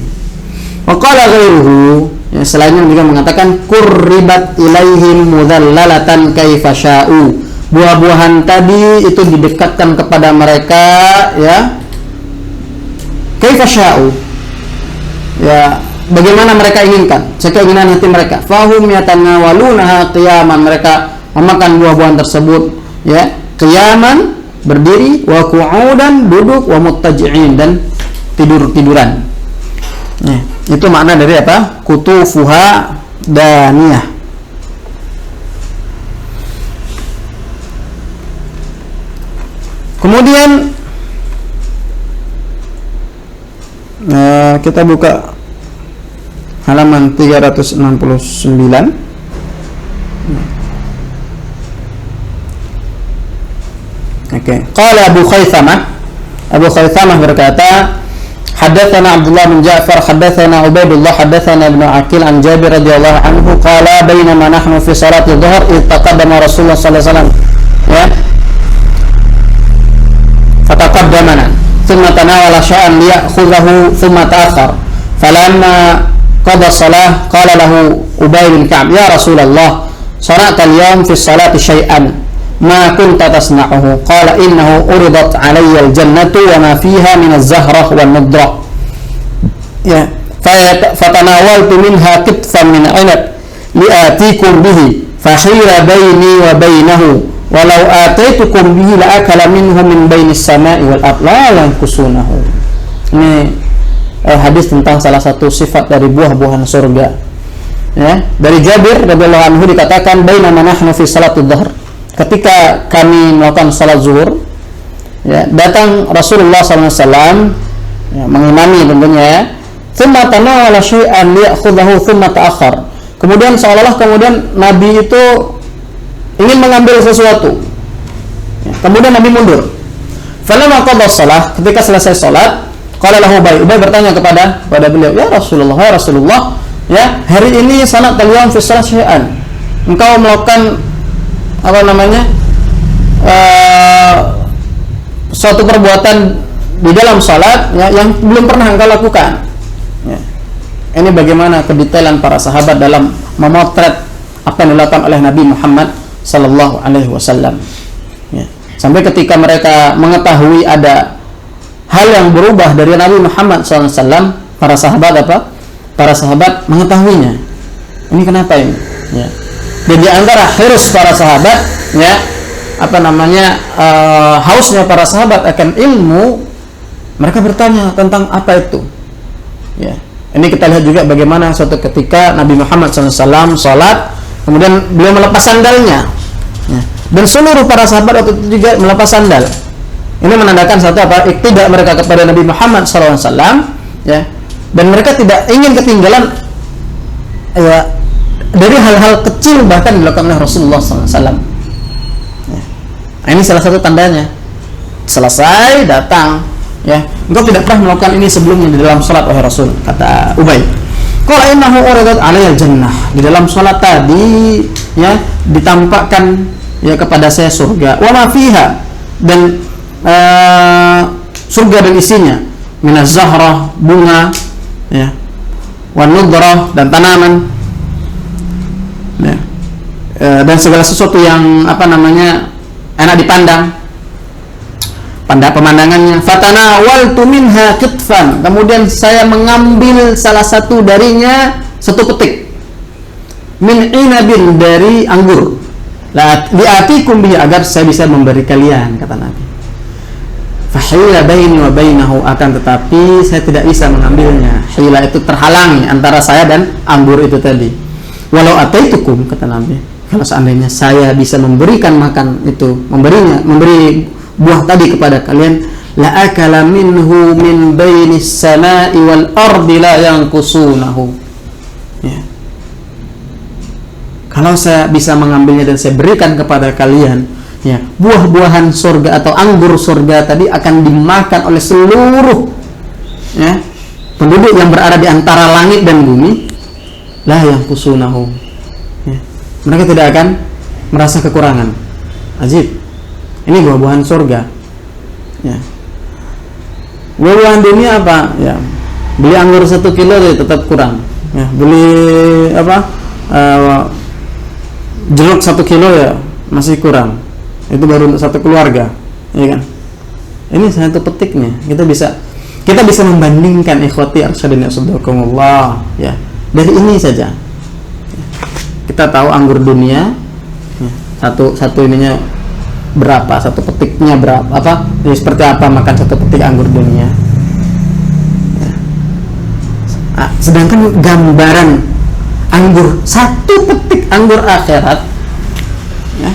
Wa qala ghairuhu, ya, selainnya juga mengatakan qurribat ilaihim mudhallalatan kaifa sya'u, buah-buahan tadi itu didekatkan kepada mereka, ya, kaifa sya'u, ya, bagaimana mereka inginkan, sekeinginan hati mereka. Fahum yatanawalunaha qiyaman, mereka memakan buah-buahan tersebut, ya, qiyaman, berdiri, wa qu'udan, duduk, wa muttaji'in, dan tidur-tiduran. Ya, itu makna dari apa? Kutufuha daniyah. Kemudian kita buka halaman 369. Oke. Qala Abu Khaythamah berkata, Haddatsana Abdullah bin Ja'far haddatsana Ubaidullah haddatsana Ibnu Aqil an Jabir radhiyallahu anhu qala bainama nahnu fi salati dhuhr id taqaddama Rasulullah sallallahu alaihi wasallam, ya, fataqaddamana thumma tanawala sya'an liya'khudhahu thumma ta'akhkhar falamma qada shalah qala lahu Ubay bin Ka'b ya Rasulullah sana'ta al-yawm fi salati syai'an ma kunta tasna'uhu qala innahu uridat alayya al-jannatu wa ma fiha min az-zahrah wan nadrah, ya, fatanawaltu minha kitfan min 'inab li'atikum bihi fahira baini wa bainahu walau ataitukum bihi la akala minhu min bainis sama'i wal ardh la yankusunahu. Ini hadis tentang salah satu sifat dari buah-buahan surga, ya. Dari Jabir radhiyallahu anhu dikatakan bainama nahnu fi salatul dhuhr, ketika kami melakukan salat zuhur, ya, datang Rasulullah SAW, ya, mengimami tentunya, ya. Thumma tanawala syai'an liya'khudhahu thumma ta'akhkhar, kemudian seolah-olah kemudian Nabi itu ingin mengambil sesuatu, ya, kemudian Nabi mundur. Falamma qada shalah, ketika selesai salat, qala lahu Ubay bertanya kepada beliau, ya Rasulullah, ya, hari ini sanat al-yawm fi salat syai'an, engkau melakukan apa namanya, suatu perbuatan di dalam salat, ya, yang belum pernah engkau lakukan, ya. Ini bagaimana kedetailan para sahabat dalam memotret apa yang dilakukan oleh Nabi Muhammad sallallahu alaihi wasallam, ya. Sampai ketika mereka mengetahui ada hal yang berubah dari Nabi Muhammad sallallahu alaihi wasallam, para sahabat mengetahuinya. Ini kenapa ini, ya. Dan di antara hirs para sahabat, ya, apa namanya, hausnya para sahabat akan ilmu, mereka bertanya tentang apa itu, ya. Ini kita lihat juga bagaimana suatu ketika Nabi Muhammad SAW salat, kemudian beliau melepas sandalnya, ya. Dan seluruh para sahabat waktu itu juga melepas sandal. Ini menandakan satu apa? Iktidak mereka kepada Nabi Muhammad SAW, ya. Dan mereka tidak ingin ketinggalan, ya, dari hal-hal kecil bahkan dilakukan oleh Rasulullah SAW. Ya. Nah, ini salah satu tandanya. Selesai datang, ya, engkau tidak pernah melakukan ini sebelumnya di dalam salat wahai Rasul, kata Ubay. Qala innahu uridat alayya jannah. Di dalam salat tadi, ya, ditampakkan ya kepada saya surga. Wa ma fiha, dan surga dan isinya, minaz zahrah, bunga, ya, wan nudrah, dan tanaman, ya, dan segala sesuatu yang enak dipandang, pemandangannya. Fatanawaltu minha kitfan, kemudian saya mengambil salah satu darinya, satu petik, min inabin, dari anggur, la li'atikum bihi, agar saya bisa memberi kalian, kata Nabi. Fahila baini wa bainahu, akan tetapi saya tidak bisa mengambilnya. Hila itu terhalangi antara saya dan anggur itu tadi. Walau ataitukum, kata Nabi, kalau seandainya saya bisa memberikan makan itu, memberi buah tadi kepada kalian, la akala minhu min bainis samai wal ardi la yanqusunahu. Ya. Kalau saya bisa mengambilnya dan saya berikan kepada kalian, ya, buah-buahan surga atau anggur surga tadi akan dimakan oleh seluruh, ya, penduduk yang berada di antara langit dan bumi, la yanqusunahu. Ya. Mereka tidak akan merasa kekurangan. Ajib. Ini buah-buahan surga. Ya. Buah-buahan dunia apa? Ya. Beli anggur 1 kilo tetap kurang. Ya. Beli jeruk 1 kilo ya masih kurang. Itu baru untuk satu keluarga, ya kan? Ini satu petiknya. Kita bisa membandingkan, ikhwati arsyadina subhanakumullah, ya. Dari ini saja. Kita tahu anggur dunia, ya, satu ininya berapa, satu petiknya berapa, jadi seperti apa makan satu petik anggur dunia, ya. Sedangkan gambaran anggur, satu petik anggur akhirat, ya,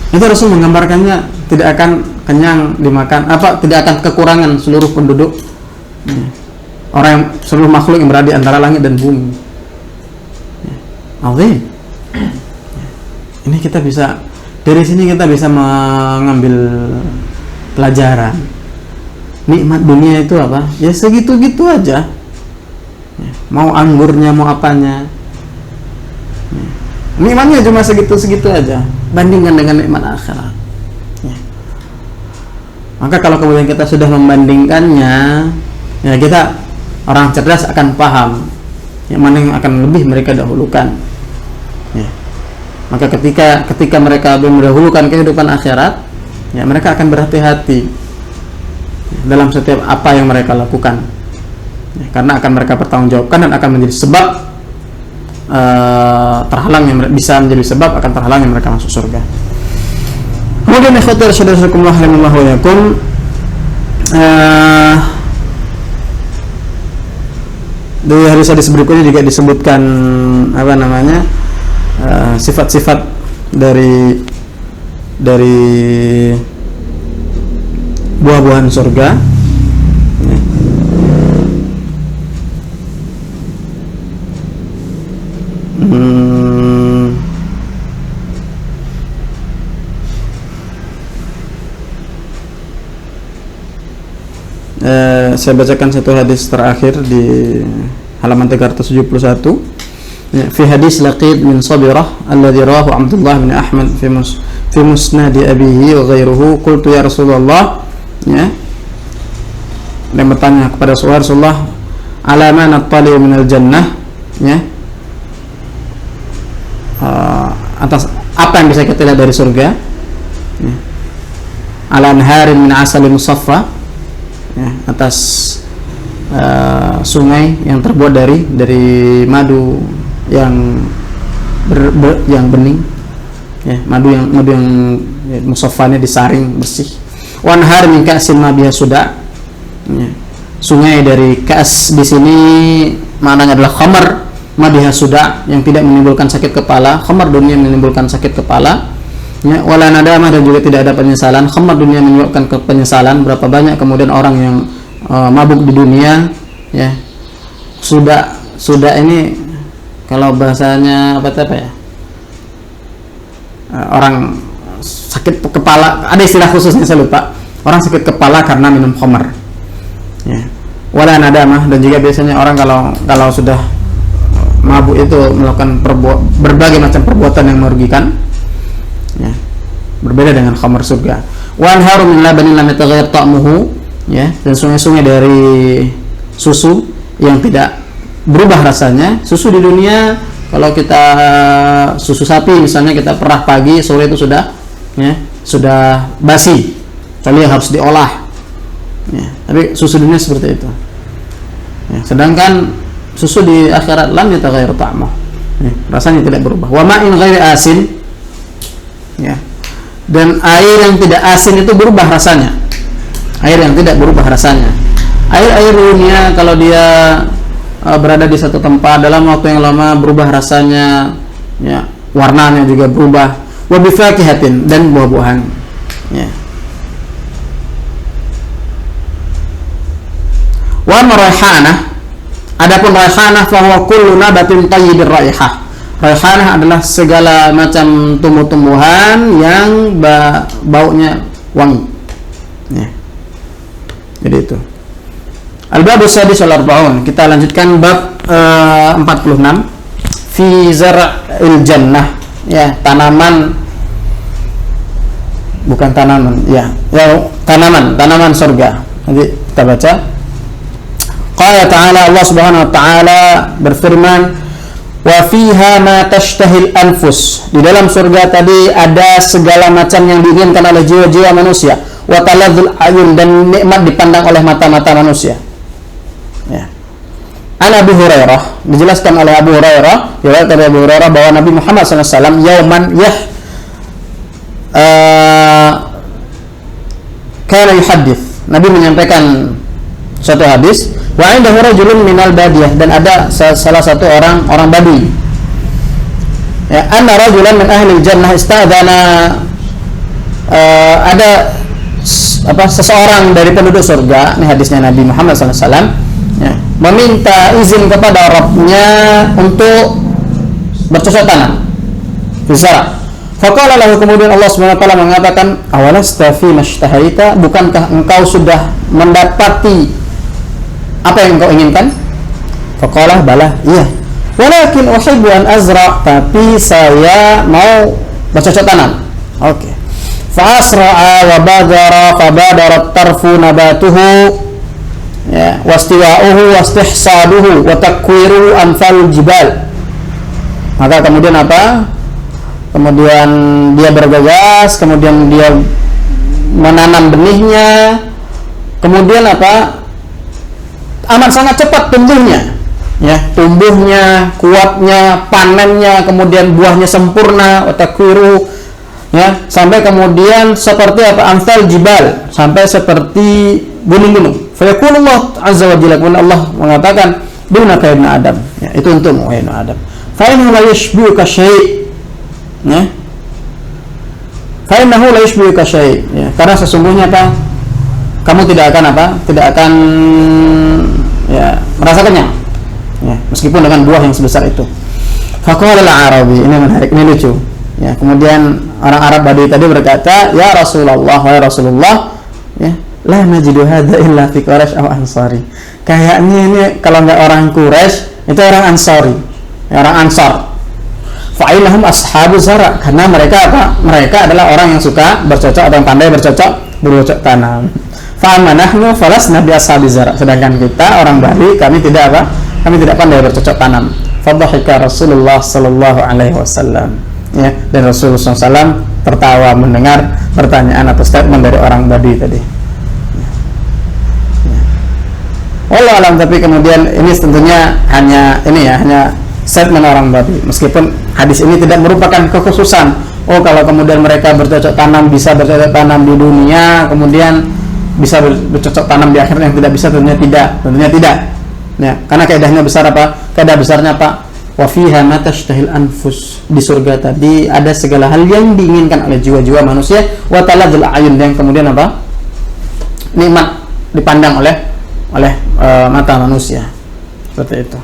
itu Rasul menggambarkannya tidak akan kenyang dimakan, tidak akan kekurangan seluruh penduduk, ya, seluruh makhluk yang berada di antara langit dan bumi, ya. Azim. Ini kita bisa, dari sini kita bisa mengambil pelajaran. Nikmat dunia itu apa? Ya segitu-gitu aja. Ya, mau anggurnya, mau apanya. Ya, nikmatnya cuma segitu-segitu aja. Bandingkan dengan nikmat akhirat. Ya. Maka kalau kemudian kita sudah membandingkannya, ya kita orang cerdas akan paham yang mana yang akan lebih mereka dahulukan. Ya. Maka ketika mereka mendahulukan kehidupan akhirat, ya, mereka akan berhati-hati dalam setiap apa yang mereka lakukan, ya, karena akan mereka pertanggungjawabkan dan akan menjadi sebab bisa menjadi sebab akan terhalangnya mereka masuk surga. Kemudian ikhwatir syadarakumullah rahimallahu wa yakum, di hadis berikutnya juga disebutkan sifat-sifat dari buah-buahan surga, ya. Saya bacakan satu hadis terakhir di halaman 371. Fi hadis Laqid min Sabirah alladhi rawahu Abdullah bin Ahmad fi musnad abihi wa ghairuhu, qultu ya Rasulullah, ya, dan bertanya kepada Rasulullah, ala ma nattali min al-jannah, ya, atas apa yang bisa kita lihat dari surga, ya, ala anharin min asalin musaffa, ya, atas sungai yang terbuat dari madu yang bening, ya, madu yang ya, musaffanya disaring bersih. Wanhar min ka'sin ma biha suda, ya, sungai dari kas di sini maknanya adalah khamar, ma biha suda, yang tidak menimbulkan sakit kepala. Khamar dunia menimbulkan sakit kepala, ya, wala nadamah, dan juga tidak ada penyesalan. Khamar dunia menyebabkan penyesalan. Berapa banyak kemudian orang yang mabuk di dunia, ya, sudah ini kalau bahasanya apa ya, orang sakit kepala, ada istilah khususnya saya lupa, orang sakit kepala karena minum khamar ya, wala nadamah. Dan juga biasanya orang kalau sudah mabuk itu melakukan berbagai macam perbuatan yang merugikan ya, berbeda dengan khamar surga. Wa anharu min labanin lam yataghayyar ta'muhu ya, dan sungai-sungai dari susu yang tidak berubah rasanya. Susu di dunia, kalau kita susu sapi misalnya, kita perah pagi, sore itu sudah basi, kecuali harus diolah ya. Tapi susu dunia seperti itu ya. Sedangkan susu di akhirat lam yataghayyar ta'muhu ya, rasanya tidak berubah. Wa ma'in ghairi asin ya, dan air yang tidak asin itu berubah rasanya. Air yang tidak berubah rasanya. Air dunia kalau dia berada di satu tempat dalam waktu yang lama berubah rasanya ya, warnanya juga berubah. Wa bifakihatin, dan buah-buahan ya. Wa maraihanah, adapun raihanah fa huwa kullu nabatin tayyibir raihah. Raihanah adalah segala macam tumbuh-tumbuhan yang baunya wangi ya. Jadi itu al-bab as-sadis wal arba'un. Kita lanjutkan bab 46 fi zar'il jannah ya, tanaman tanaman surga. Nanti kita baca. Qala ta'ala, Allah Subhanahu wa ta'ala berfirman, wa fiha ma tashtahil anfus. Di dalam surga tadi ada segala macam yang diinginkan oleh jiwa-jiwa manusia. Wa taladzul ayun, dan nikmat dipandang oleh mata-mata manusia ya. An Abi Hurairah, dijelaskan oleh Abu Hurairah, riwayat dari Abu Hurairah bahwa Nabi Muhammad SAW yauman kana yuhaddits, Nabi menyampaikan suatu hadis, wa indahu rajulun minal badiyah, dan ada salah satu orang Badui ya, anna rajulan min ahli jannah istadzana, ada seseorang dari penduduk surga, ini hadisnya Nabi Muhammad SAW ya, meminta izin kepada Rabbnya untuk bercocok tanam bizara. Faqala lahu, kemudian Allah SWT mengatakan, awalasta fi mashtahaita, bukankah engkau sudah mendapati apa yang engkau inginkan? Faqala bala, iya. Walakin uhibbu an azra, tapi saya mau bercocok tanam. Oke. Fa asra'a wa badara, fa badarat tarfu nabatuhu ya, wastiwa'uhu wastihsaduhu wa takwiruhu anfal jibal. Maka kemudian apa? Kemudian dia bergegas, kemudian dia menanam benihnya, kemudian apa? Amat sangat cepat tumbuhnya ya, tumbuhnya, kuatnya, panennya, kemudian buahnya sempurna, watakwiru ya, sampai kemudian seperti apa? Amsal jibal, sampai seperti gunung-gunung. Fa yaqulullah azza wa jalla, Allah mengatakan, dunaka ibn Adam ya, itu untukmu wahai Adam. Fa innahu la yushbihuka syai' ya, fa innahu la yushbihuka syai' ya, karena sesungguhnya apa? Kamu tidak akan ya, merasa kenyang ya, meskipun dengan buah yang sebesar itu. Faqala al-Arabi, ini menarik, ini lucu ya. Kemudian orang Arab Badui tadi berkata, ya Rasulullah, wahai Rasulullah ya, la najidu hadza illa fi Quraisy aw Ansari. Kayaknya ini kalau enggak orang Quraisy, itu orang Ansari ya, orang Ansar. Fa'ilahum ashabu zara, karena mereka apa? Mereka adalah orang yang suka bercocok atau yang pandai bercocok tanam. Fa'amma nahnu falasna bi ashabi zara, sedangkan kita orang Bali, kami tidak apa? Kami tidak pandai bercocok tanam. Fadhahika Rasulullah sallallahu alaihi wasallam ya, dan Rasulullah SAW tertawa mendengar pertanyaan atau statement dari orang Badi tadi. Wallahu alam, tapi kemudian ini tentunya hanya statement orang Badi, meskipun hadis ini tidak merupakan kekhususan. Oh, kalau kemudian mereka bercocok tanam, bisa bercocok tanam di dunia, kemudian bisa bercocok tanam di akhirat yang tidak bisa, tentunya tidak ya, karena kaidahnya besar apa? Kaidah besarnya apa? Wa fiha ma tashtahil anfus, di surga tadi ada segala hal yang diinginkan oleh jiwa-jiwa manusia, wa taladzul ayun, yang kemudian apa? Nikmat dipandang oleh mata manusia. Seperti itu.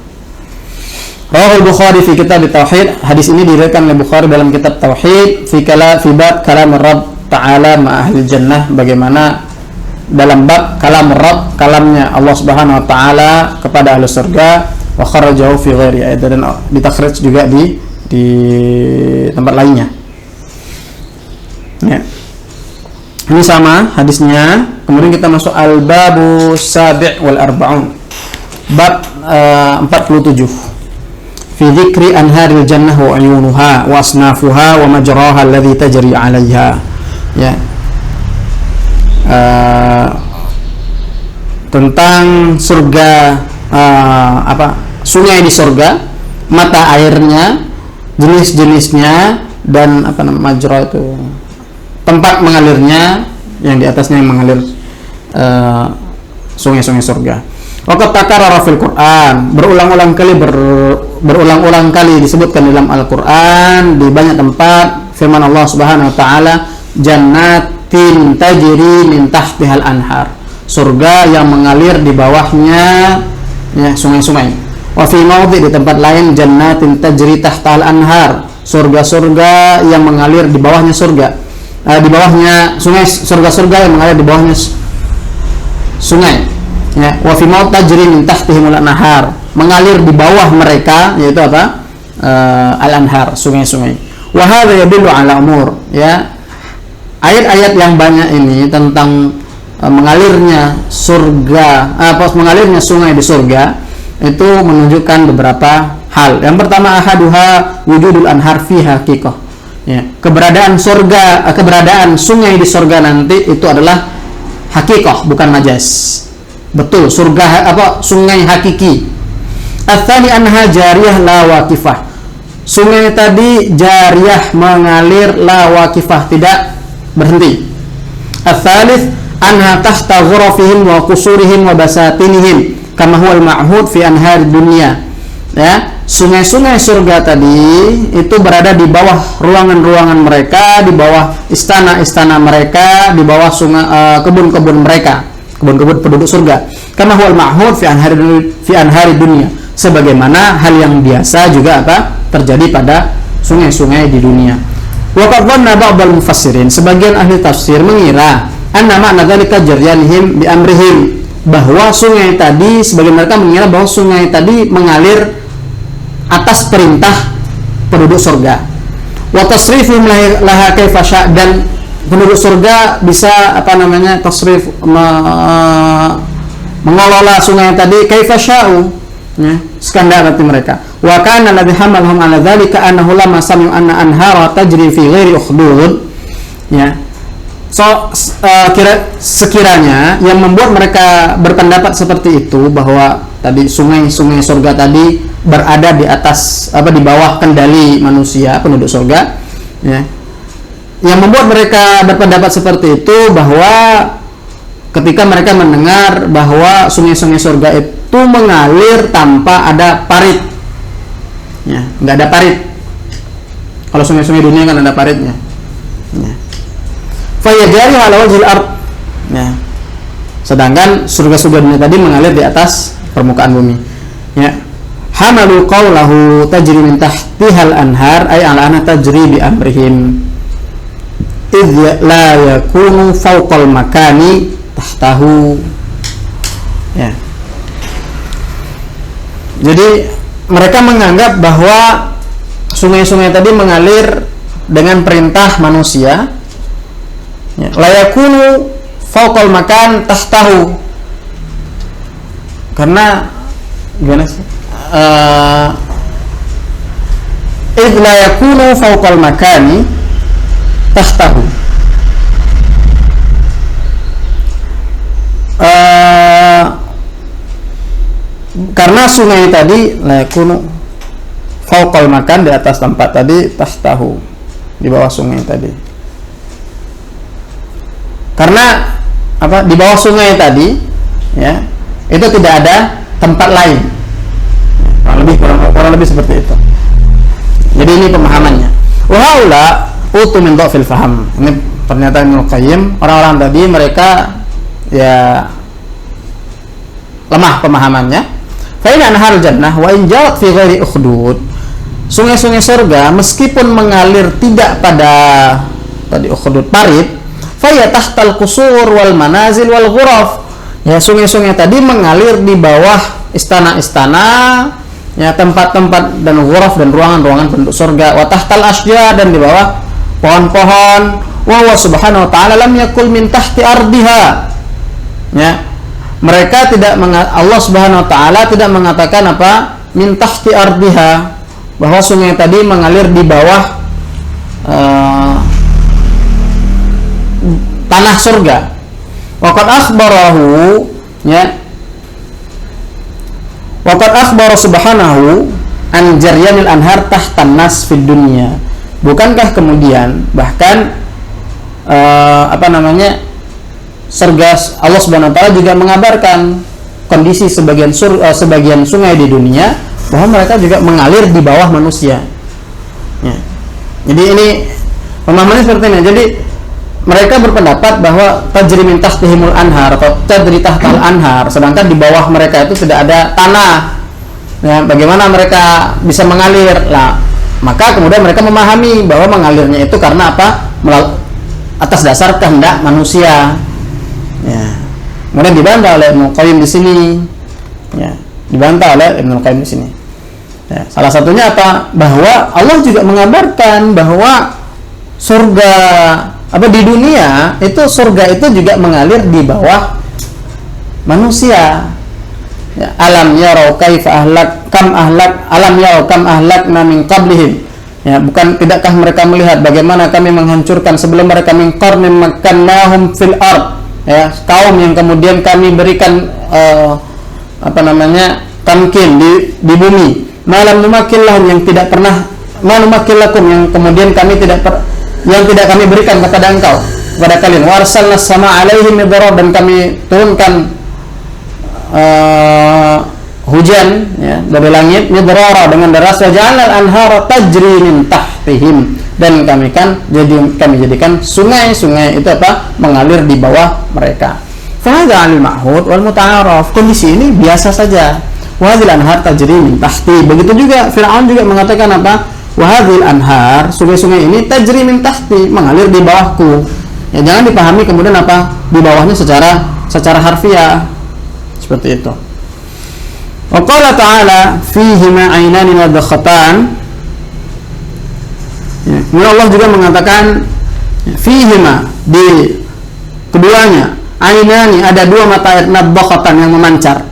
Rawahul Bukhari fi kitab tauhid. Hadis ini diriwayatkan oleh Bukhari dalam kitab tauhid fi bab kalam Rabb ta'ala ma ahli jannah, bagaimana dalam bab kalam Rabb, kalamnya Allah Subhanahu wa taala kepada ahli surga, wa kharajahu fi ghairi ayat, dan ditakhrij juga di tempat lainnya. Ya. Ini sama hadisnya. Kemudian kita masuk al-babu sabi' wal arba'un. Bab 47. Fi dzikri anharil jannah wa uyunuha wa asnafuha wa majraha alladhi tajri 'alayha. Ya. Tentang surga, sungai di surga, mata airnya, jenis-jenisnya, dan majra itu tempat mengalirnya, yang di atasnya yang mengalir sungai-sungai surga. Waqad takarrara fil Qur'an, berulang-ulang kali disebutkan dalam Al-Qur'an di banyak tempat. Firman Allah Subhanahu wa taala, jannatin tajri min tahtihal anhar, surga yang mengalir di bawahnya ya sungai-sungai. Wa fi mawdi', di tempat lain, jannatin tajri tahtal anhar, surga-surga yang mengalir di bawahnya surga, di bawahnya sungai, surga-surga yang mengalir di bawahnya sungai. Ya, wa fi mawdi' tajri min tahtihimul anhar, mengalir di bawah mereka, yaitu al-anhar, sungai-sungai. Wa hadza yadullu ala umur, ya. Ayat-ayat yang banyak ini tentang mengalirnya surga, mengalirnya sungai di surga, itu menunjukkan beberapa hal. Yang pertama, ahaduha wujudul anhar fi haqiqah. Ya, keberadaan surga, keberadaan sungai di surga nanti itu adalah haqiqah, bukan majas. Betul, surga sungai hakiki. Ats-tsani anha jariyah la waqifah. Sungai tadi jariyah, mengalir, la waqifah, tidak berhenti. Ats-tsalits anha tahta ghurafihim wa qusurihim wa basatinihim kama huwal ma'hud fi anhar dunya. Ya, sungai-sungai surga tadi itu berada di bawah ruangan-ruangan mereka, di bawah istana-istana mereka, di bawah sungai, kebun-kebun mereka, kebun-kebun penduduk surga. Kama huwal ma'hud fi anhar dunya, sebagaimana hal yang biasa juga terjadi pada sungai-sungai di dunia. Wa qad dhanna ba'dul mufassirin, sebagian ahli tafsir mengira anna ma'na dzalika jaryanihim bi amrihim, bahwa sungai tadi, sebagian mereka mengira bahwa sungai tadi mengalir atas perintah penduduk surga. Wa tasrifihim laha kaifa sya', dan penduduk surga bisa tasrif, mengelola sungai tadi kaifa sya'u, ya, sekehendak hati mereka. Wa kana alladhi hamalhum ala dzalika annahu lamma sami'u anna anhara tajri fi ghairi ukhdud. Ya. Sekiranya yang membuat mereka berpendapat seperti itu, bahwa tadi sungai-sungai surga tadi berada di atas di bawah kendali manusia, penduduk surga, ya. Yang membuat mereka berpendapat seperti itu, bahwa ketika mereka mendengar bahwa sungai-sungai surga itu mengalir tanpa ada parit, ya, nggak ada parit. Kalau sungai-sungai dunia kan ada paritnya, ya. Fayajari ala wajhil ard, ya. Sedangkan surga-surga dunia tadi mengalir di atas permukaan bumi, ya. Hamalu qawlahu tajri min tahtihal anhar ay ala anna tajri bi amrihim idh la yakunu fawqal makani tahtahu, ya. Jadi mereka menganggap bahwa sungai-sungai tadi mengalir dengan perintah manusia, ya. La yakunu fawqal makan tahtahu, karena gimana sih? Idh la yakunu fawqal makani tahtahu. Karena sungai tadi la yakunu fawqal makan, di atas tempat tadi, tahtahu, di bawah sungai tadi. Karena di bawah sungai tadi, ya, itu tidak ada tempat lain. Kurang lebih seperti itu. Jadi ini pemahamannya. Wa haula utu min dhafil faham. Ini pernyataan Ibnu Qayyim. Orang-orang tadi mereka ya lemah pemahamannya. Fa in anhar jannah wa in jarat fi ghairi ukhdud. Sungai-sungai surga meskipun mengalir tidak pada tadi ukhdud parit, fa ya tahtal qusur wal manazil wal ghuraf. Ya, sungai-sungai tadi mengalir di bawah istana-istana, ya, tempat-tempat dan ghuraf dan ruangan-ruangan penduduk surga, wa tahtal asjar, dan di bawah pohon-pohon. Wa huwa subhanahu wa ta'ala lam yakul min tahti ardiha. Ya. Mereka tidak Allah Subhanahu wa taala tidak mengatakan apa? Min tahti ardiha, bahwa sungai tadi mengalir di bawah tanah surga. Waqad akhbarahu, ya. Waqad akhbara subhanahu an jaryanil anhar tahtan nas fid dunya. Bukankah kemudian bahkan surga Allah Subhanahu wa taala juga mengabarkan kondisi sebagian sungai di dunia bahwa mereka juga mengalir di bawah manusia. Ya. Jadi ini pemahamannya seperti ini. Jadi mereka berpendapat bahwa tajri min tahtihimul anhar atau tajri tahtal anhar, sedangkan di bawah mereka itu tidak ada tanah. Ya, bagaimana mereka bisa mengalir? Lah, maka kemudian mereka memahami bahwa mengalirnya itu karena apa? Atas dasar kehendak manusia. Ya. Kemudian dibantah oleh Ibnu Qayyim di sini. Ya, dibantah oleh Ibnu Qayyim di sini. Ya, salah satunya apa? Bahwa Allah juga mengabarkan bahwa surga di dunia itu, surga itu juga mengalir di bawah manusia. Ya, alam yarau kaifa ahlakna min qablihim. Ya, tidakkah mereka melihat bagaimana kami menghancurkan sebelum mereka min qarnin makkannahum fil ard. Ya, kaum yang kemudian kami berikan tamkin di bumi. Malam numakillahum, yang tidak pernah manumakillakum, yang kemudian kami tidak kami berikan kepada kalian. Warsalna sama alaihim midrara, dan kami turunkan hujan, ya, dari langit, midrara, dengan deras. Wa ja'alnal anhara tajri min tahtihim, dan kami jadikan sungai-sungai itu mengalir di bawah mereka. Fa hadza 'alal ma'hud wal muta'arraf. Kondisi ini biasa saja. Wa hadzal anhar tajri min tahti. Begitu juga Firaun juga mengatakan wa hadzal anhar, sungai-sungai ini tajri min tahti, mengalir di bawahku. Ya, jangan dipahami kemudian di bawahnya secara harfiah seperti itu. Wa qala ta'ala fihima 'ainani nadkhatan. Ya, kemudian Allah juga mengatakan fihima, di keduanya, 'ainani, ada dua mata air nadkhatan yang memancar.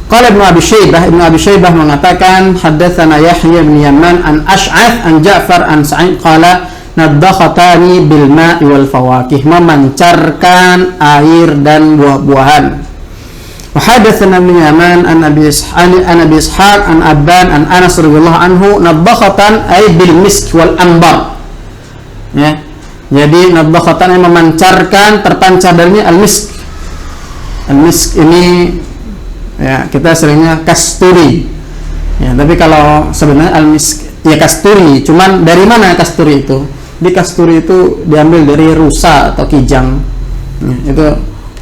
Qala Ibnu Abi Syaibah mengatakan haddatsana Yahya bin Yaman an Ash'ath an Ja'far an Sa'id qala nadakhatani bil ma'i wal fawakih, memancarkan air dan buah-buahan. Wa hadatsana bin Yaman an Abi Ishaq an Abban an Anas radhiyallahu anhu nadakhatan ay bil misk wal ambar. Ya. Jadi nadakhatan yang memancarkan, terpancar darinya al-misk. Al-misk ini, ya, kita seringnya kasturi. Ya, tapi kalau sebenarnya al-misk ya kasturi, cuman dari mana kasturi itu? Di kasturi itu diambil dari rusa atau kijang. Ya, itu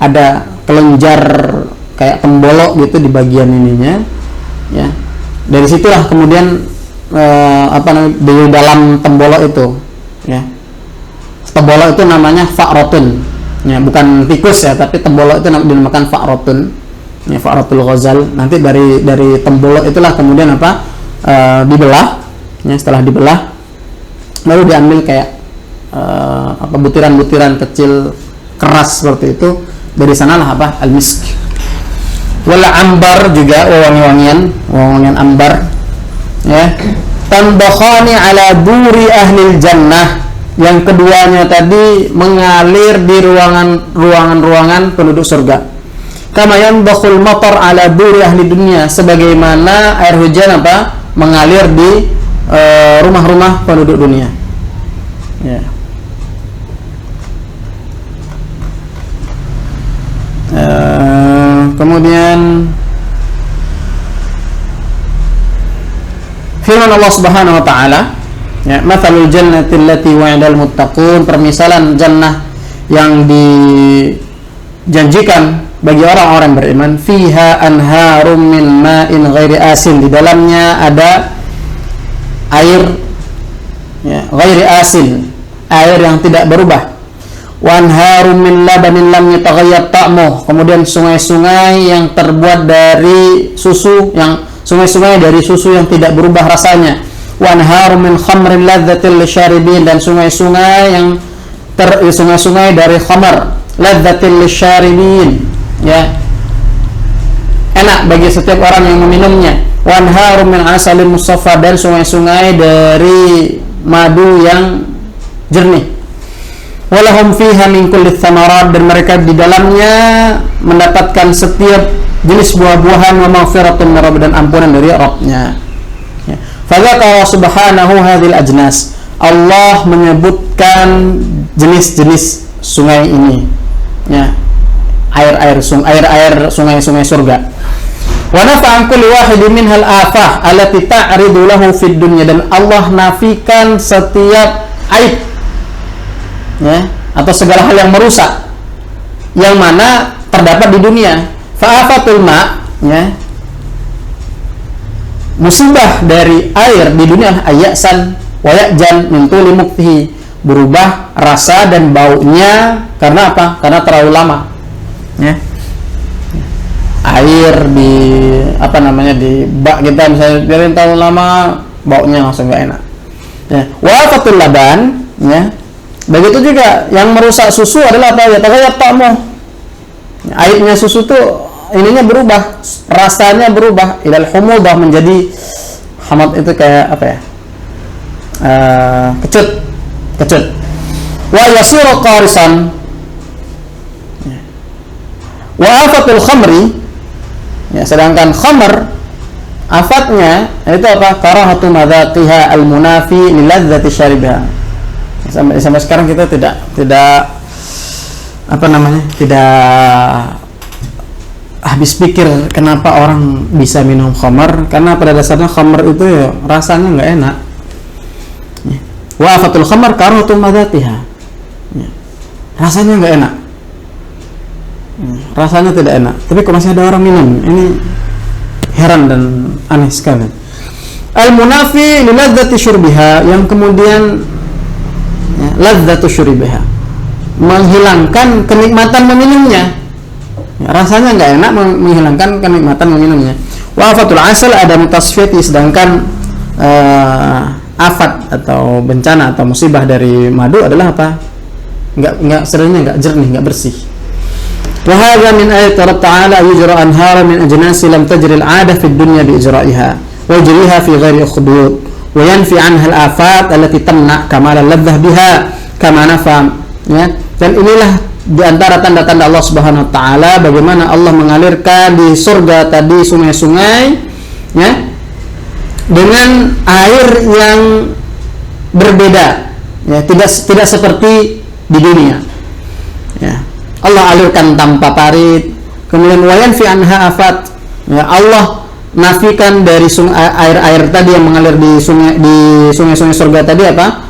ada kelenjar kayak tembolok gitu di bagian ininya. Ya. Dari situlah kemudian di dalam tembolok itu, ya. Tembolok itu namanya fa'rotun. Ya, bukan tikus ya, tapi tembolok itu dinamakan fa'rotun. Ya, fa'ratul ghazal. Nanti dari tembolok itulah kemudian dibelah. Ya, setelah dibelah lalu diambil kayak butiran-butiran kecil keras seperti itu. Dari sanalah al-misk. Wala ambar juga, wangi-wangian ambar. Ya. Tanbakhani ala duri ahlil jannah. Yang keduanya tadi mengalir di ruangan-ruangan penduduk surga. Kama yanbakhul matar ala duri ahli dunia, sebagaimana air hujan mengalir di rumah-rumah penduduk dunia. Ya. Kemudian firman Allah Subhanahu wa taala, ya, mathalul jannati allati wa'idal muttaqun, permisalan jannah yang dijanjikan bagi orang-orang beriman, fiha anharum min ma'in ghairi asin, di dalamnya ada air ghairi asin, air yang tidak berubah. Wa anharum min labanin lam yataghayyar ta'muh, kemudian sungai-sungai yang terbuat dari susu, yang sungai-sungai dari susu yang tidak berubah rasanya. Wa anharum min khamrin ladzatil lisyaribin, dan sungai-sungai yang sungai-sungai dari khamar ladzatil lisyaribin, ya, enak bagi setiap orang yang meminumnya. Wa anharum min asalin musaffa, dan sungai-sungai dari madu yang jernih. Walahum fiha min kulli thamarat, dan mereka di dalamnya mendapatkan setiap jenis buah-buahan, wa maghfiratun min rabb, dan ampunan dari Rabbnya. Ya. Fadzakara subhanahu hadhil ajnas, Allah menyebutkan jenis-jenis sungai ini, ya, air sungai-sungai surga. Wa nafa'an kulli wahidin minhal afah allati ta'ridu lahu fid dunya, dan Allah nafikan setiap aib, ya, atau segala hal yang merusak yang mana terdapat di dunia. Fa'afatul ma', ya, musibah dari air di dunia ayasan wa ya'jan min tuli muktihi, berubah rasa dan baunya karena apa? Karena terlalu lama, ya. Air di di bak kita misalnya biarin terlalu lama, baunya langsung nggak enak, ya. Wa fatul laban, ya, begitu juga yang merusak susu adalah apa? Ya tagayyar ta'muh, airnya susu tuh ininya berubah, rasanya berubah, ilal humudah, menjadi hamad, itu kayak apa ya, kecut. Wa yasiru qarisan, wa afatul khamri, ya, sedangkan khamr afatnya itu apa? Karahatu madzaqiha al-munafi liladzati syaribiha. Sampai sekarang kita tidak habis pikir kenapa orang bisa minum khamr, karena pada dasarnya khamr itu ya rasanya nggak enak. Wa afatul khamr karahatu madzaqiha, ya, rasanya nggak enak, rasanya tidak enak, tapi kok masih ada orang minum. Ini heran dan aneh sekali. Al-munafi li ladzati syurbiha, yang kemudian, ya, ladzatu syurbiha, menghilangkan kenikmatan meminumnya, ya, rasanya nggak enak, menghilangkan kenikmatan meminumnya. Wa afatul asal ada mutasfiyati, sedangkan afat atau bencana atau musibah dari madu adalah apa? Nggak sebenarnya nggak jernih, nggak bersih. Wa hadza min ayati Rabb ta'ala yujra anhara min ajnasi lam tajri al-'ada fi dunya bi ijra'iha wa yujriha fi ghairi ukhdud wa yanfi 'anha al-afat allati tamna kamal al-ladzah biha kama nafam, ya. Dan inilah di antara tanda-tanda Allah Subhanahu wa taala bagaimana Allah mengalirkan di surga tadi sungai-sungai, ya, dengan air yang berbeda, ya, tidak seperti di dunia, ya. Allah alirkan tanpa parit. Kemudian wayan fi anha afat, ya, Allah nafikan dari air tadi yang mengalir di sungai-sungai surga tadi apa?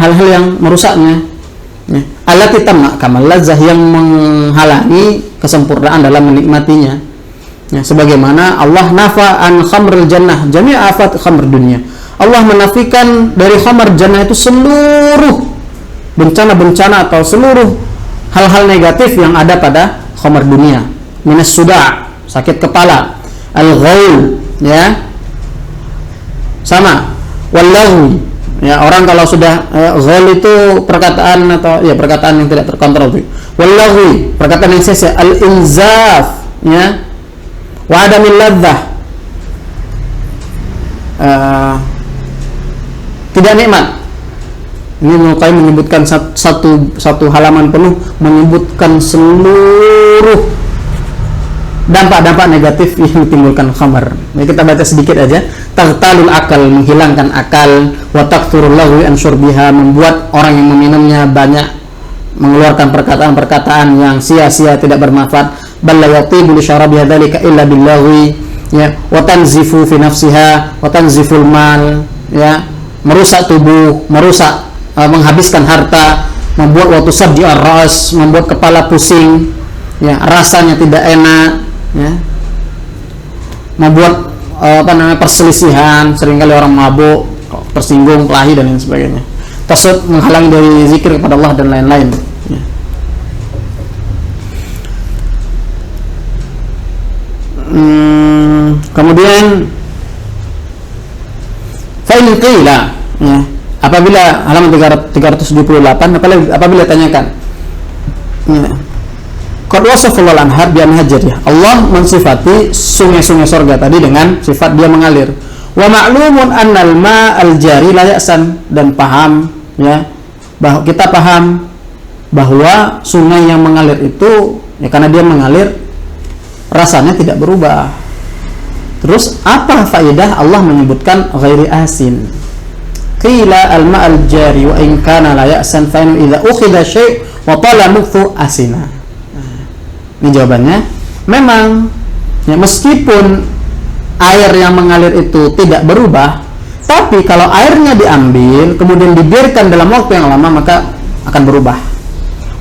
Hal-hal yang merusaknya, ya. Allati tamna kamal ladzah, yang menghalangi kesempurnaan dalam menikmatinya, ya, sebagaimana Allah nafa an khamrul jannah jami' afat khamr dunia. Allah menafikan dari khamr jannah itu seluruh bencana-bencana atau seluruh hal-hal negatif yang ada pada khamr dunia. Minas suda', sakit kepala, al-ghaul, ya, sama, wal-laghwi, ya, orang kalau sudah ghaul itu perkataan atau ya perkataan yang tidak terkontrol, wal-laghwi, perkataan yang sia-sia, al-inzaf, ya, wa adamil ladzah, tidak nikmat. Ini Ibnu Qayyim menyebutkan satu halaman penuh menyebutkan seluruh dampak-dampak negatif yang ditimbulkan khamr. Nah, kita baca sedikit aja. Taqtalul akal, menghilangkan akal, wa taqturul lagwi an syurbiha, membuat orang yang meminumnya banyak mengeluarkan perkataan-perkataan yang sia-sia, tidak bermanfaat. Bal la yatibu li syarabiha dzalika illa billagwi, ya, wa tanzifu fi nafsiha wa tanziful mal, ya, merusak tubuh, menghabiskan harta, membuat waktu sabdi ar-ras, membuat kepala pusing, ya rasanya tidak enak, ya, membuat perselisihan, seringkali orang mabuk, tersinggung, kelahi dan lain sebagainya. Tersebut menghalangi dari zikir kepada Allah dan lain-lain. Ya. Kemudian fa'in qila, ya, apabila halaman 378, apabila tanyakan, ya, qad wasafal anhar bi anha jariyah, Allah mensifati sungai-sungai surga tadi dengan sifat dia mengalir. Wa ma'lumun annal ma'al jari la ya'san, dan paham, ya, bahwa kita paham bahwa sungai yang mengalir itu, ya, karena dia mengalir rasanya tidak berubah. Terus apa faedah Allah menyebutkan ghairi asin? Qila al-ma'al jari wa in kana la ya'san fa in idza ukhidha syai' wa tala muthu asina. Ini jawabannya. Memang, ya, meskipun air yang mengalir itu tidak berubah, tapi kalau airnya diambil kemudian dibiarkan dalam waktu yang lama maka akan berubah.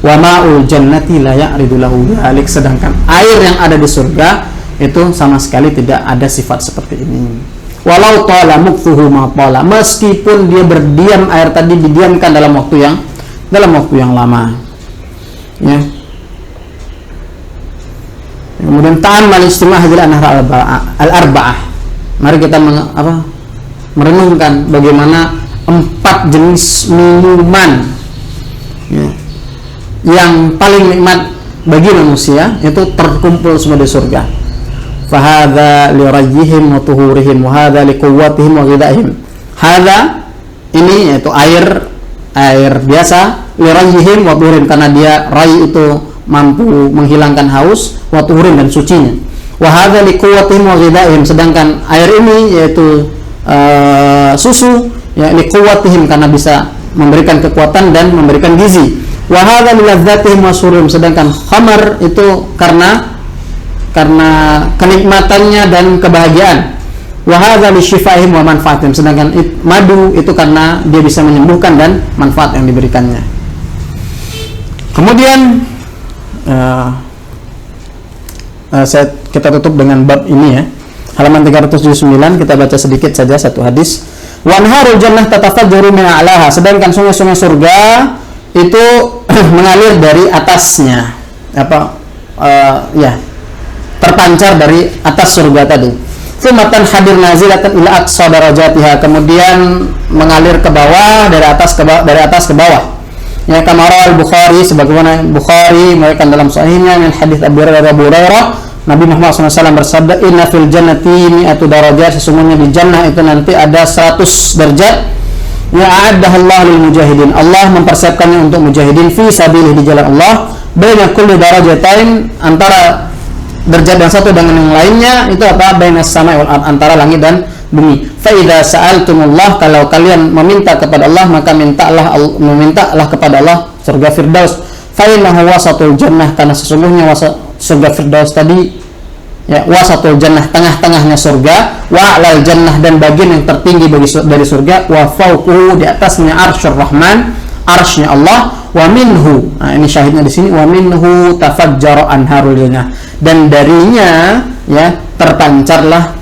Wa ma'ul jannati la ya'ridu lahu dzalik, sedangkan air yang ada di surga itu sama sekali tidak ada sifat seperti ini. Walau tala mukthuhu ma tala, meskipun dia berdiam, air tadi didiamkan dalam waktu yang lama. Ya. Kemudian ta'ammal istimah hadil anhar al-arba'ah. Mari kita merenungkan bagaimana 4 jenis minuman, ya, yang paling nikmat bagi manusia itu terkumpul semua di surga. Fahadha li rajihim wa tuhurihim wa hadha li quwwatihim wa ghidahim. Hadha, ini yaitu air biasa, li rajihim wa tuhurihim, karena dia rai itu mampu menghilangkan haus, wa tuhurin, dan sucinya. Wa hadza liquwwatihim wa ghidahim, sedangkan air ini yaitu susu, ya, liquwwatihim, karena bisa memberikan kekuatan dan memberikan gizi. Wa hadza liladzatihim wa sururihim, sedangkan khamar itu karena kenikmatannya dan kebahagiaan. Wa hadza lisyifaihim wa manfaatihim, sedangkan madu itu karena dia bisa menyembuhkan dan manfaat yang diberikannya. Kemudian kita tutup dengan bab ini, ya, halaman 379, kita baca sedikit saja satu hadis. Wa anharul jannah tatafajjaru min a'laha, sedangkan sungai-sungai surga itu mengalir dari atasnya, terpancar dari atas surga tadi. Tsumatan hadir nazilatan ila aqsa darajatiha, kemudian mengalir ke bawah, dari atas ke bawah. Ya, kama al-Bukhari, sebagaimana Bukhari meriwayatkan dalam sahihnya min hadis Abu Hurairah, Nabi Muhammad SAW bersabda, inna fil jannati mi'atu darajat, sesungguhnya di jannah itu nanti ada 100 derajat, ya, a'addahallahu lil mujahidin, Allah mempersiapkannya untuk mujahidin fi sabilihi, di jalan Allah, baina kulli darajatain, antara derajat yang satu dengan yang lainnya itu apa? Baina samai wal ard, antara langit dan bumi. Fa idza sa'altumullah, kalau kalian meminta kepada Allah, maka memintalah kepada Allah surga Firdaus. Fa innahu wasatul jannah, karena sesungguhnya surga Firdaus tadi, ya, wasatul jannah, tengah-tengahnya surga, wa alal jannah, dan bagian yang tertinggi dari surga, wa fawquhu, di atasnya arsyur rahman, arsy-nya Allah, wa minhu, nah ini syahidnya di sini, wa minhu tafajjara anharul jannah, dan darinya, ya, terpancarlah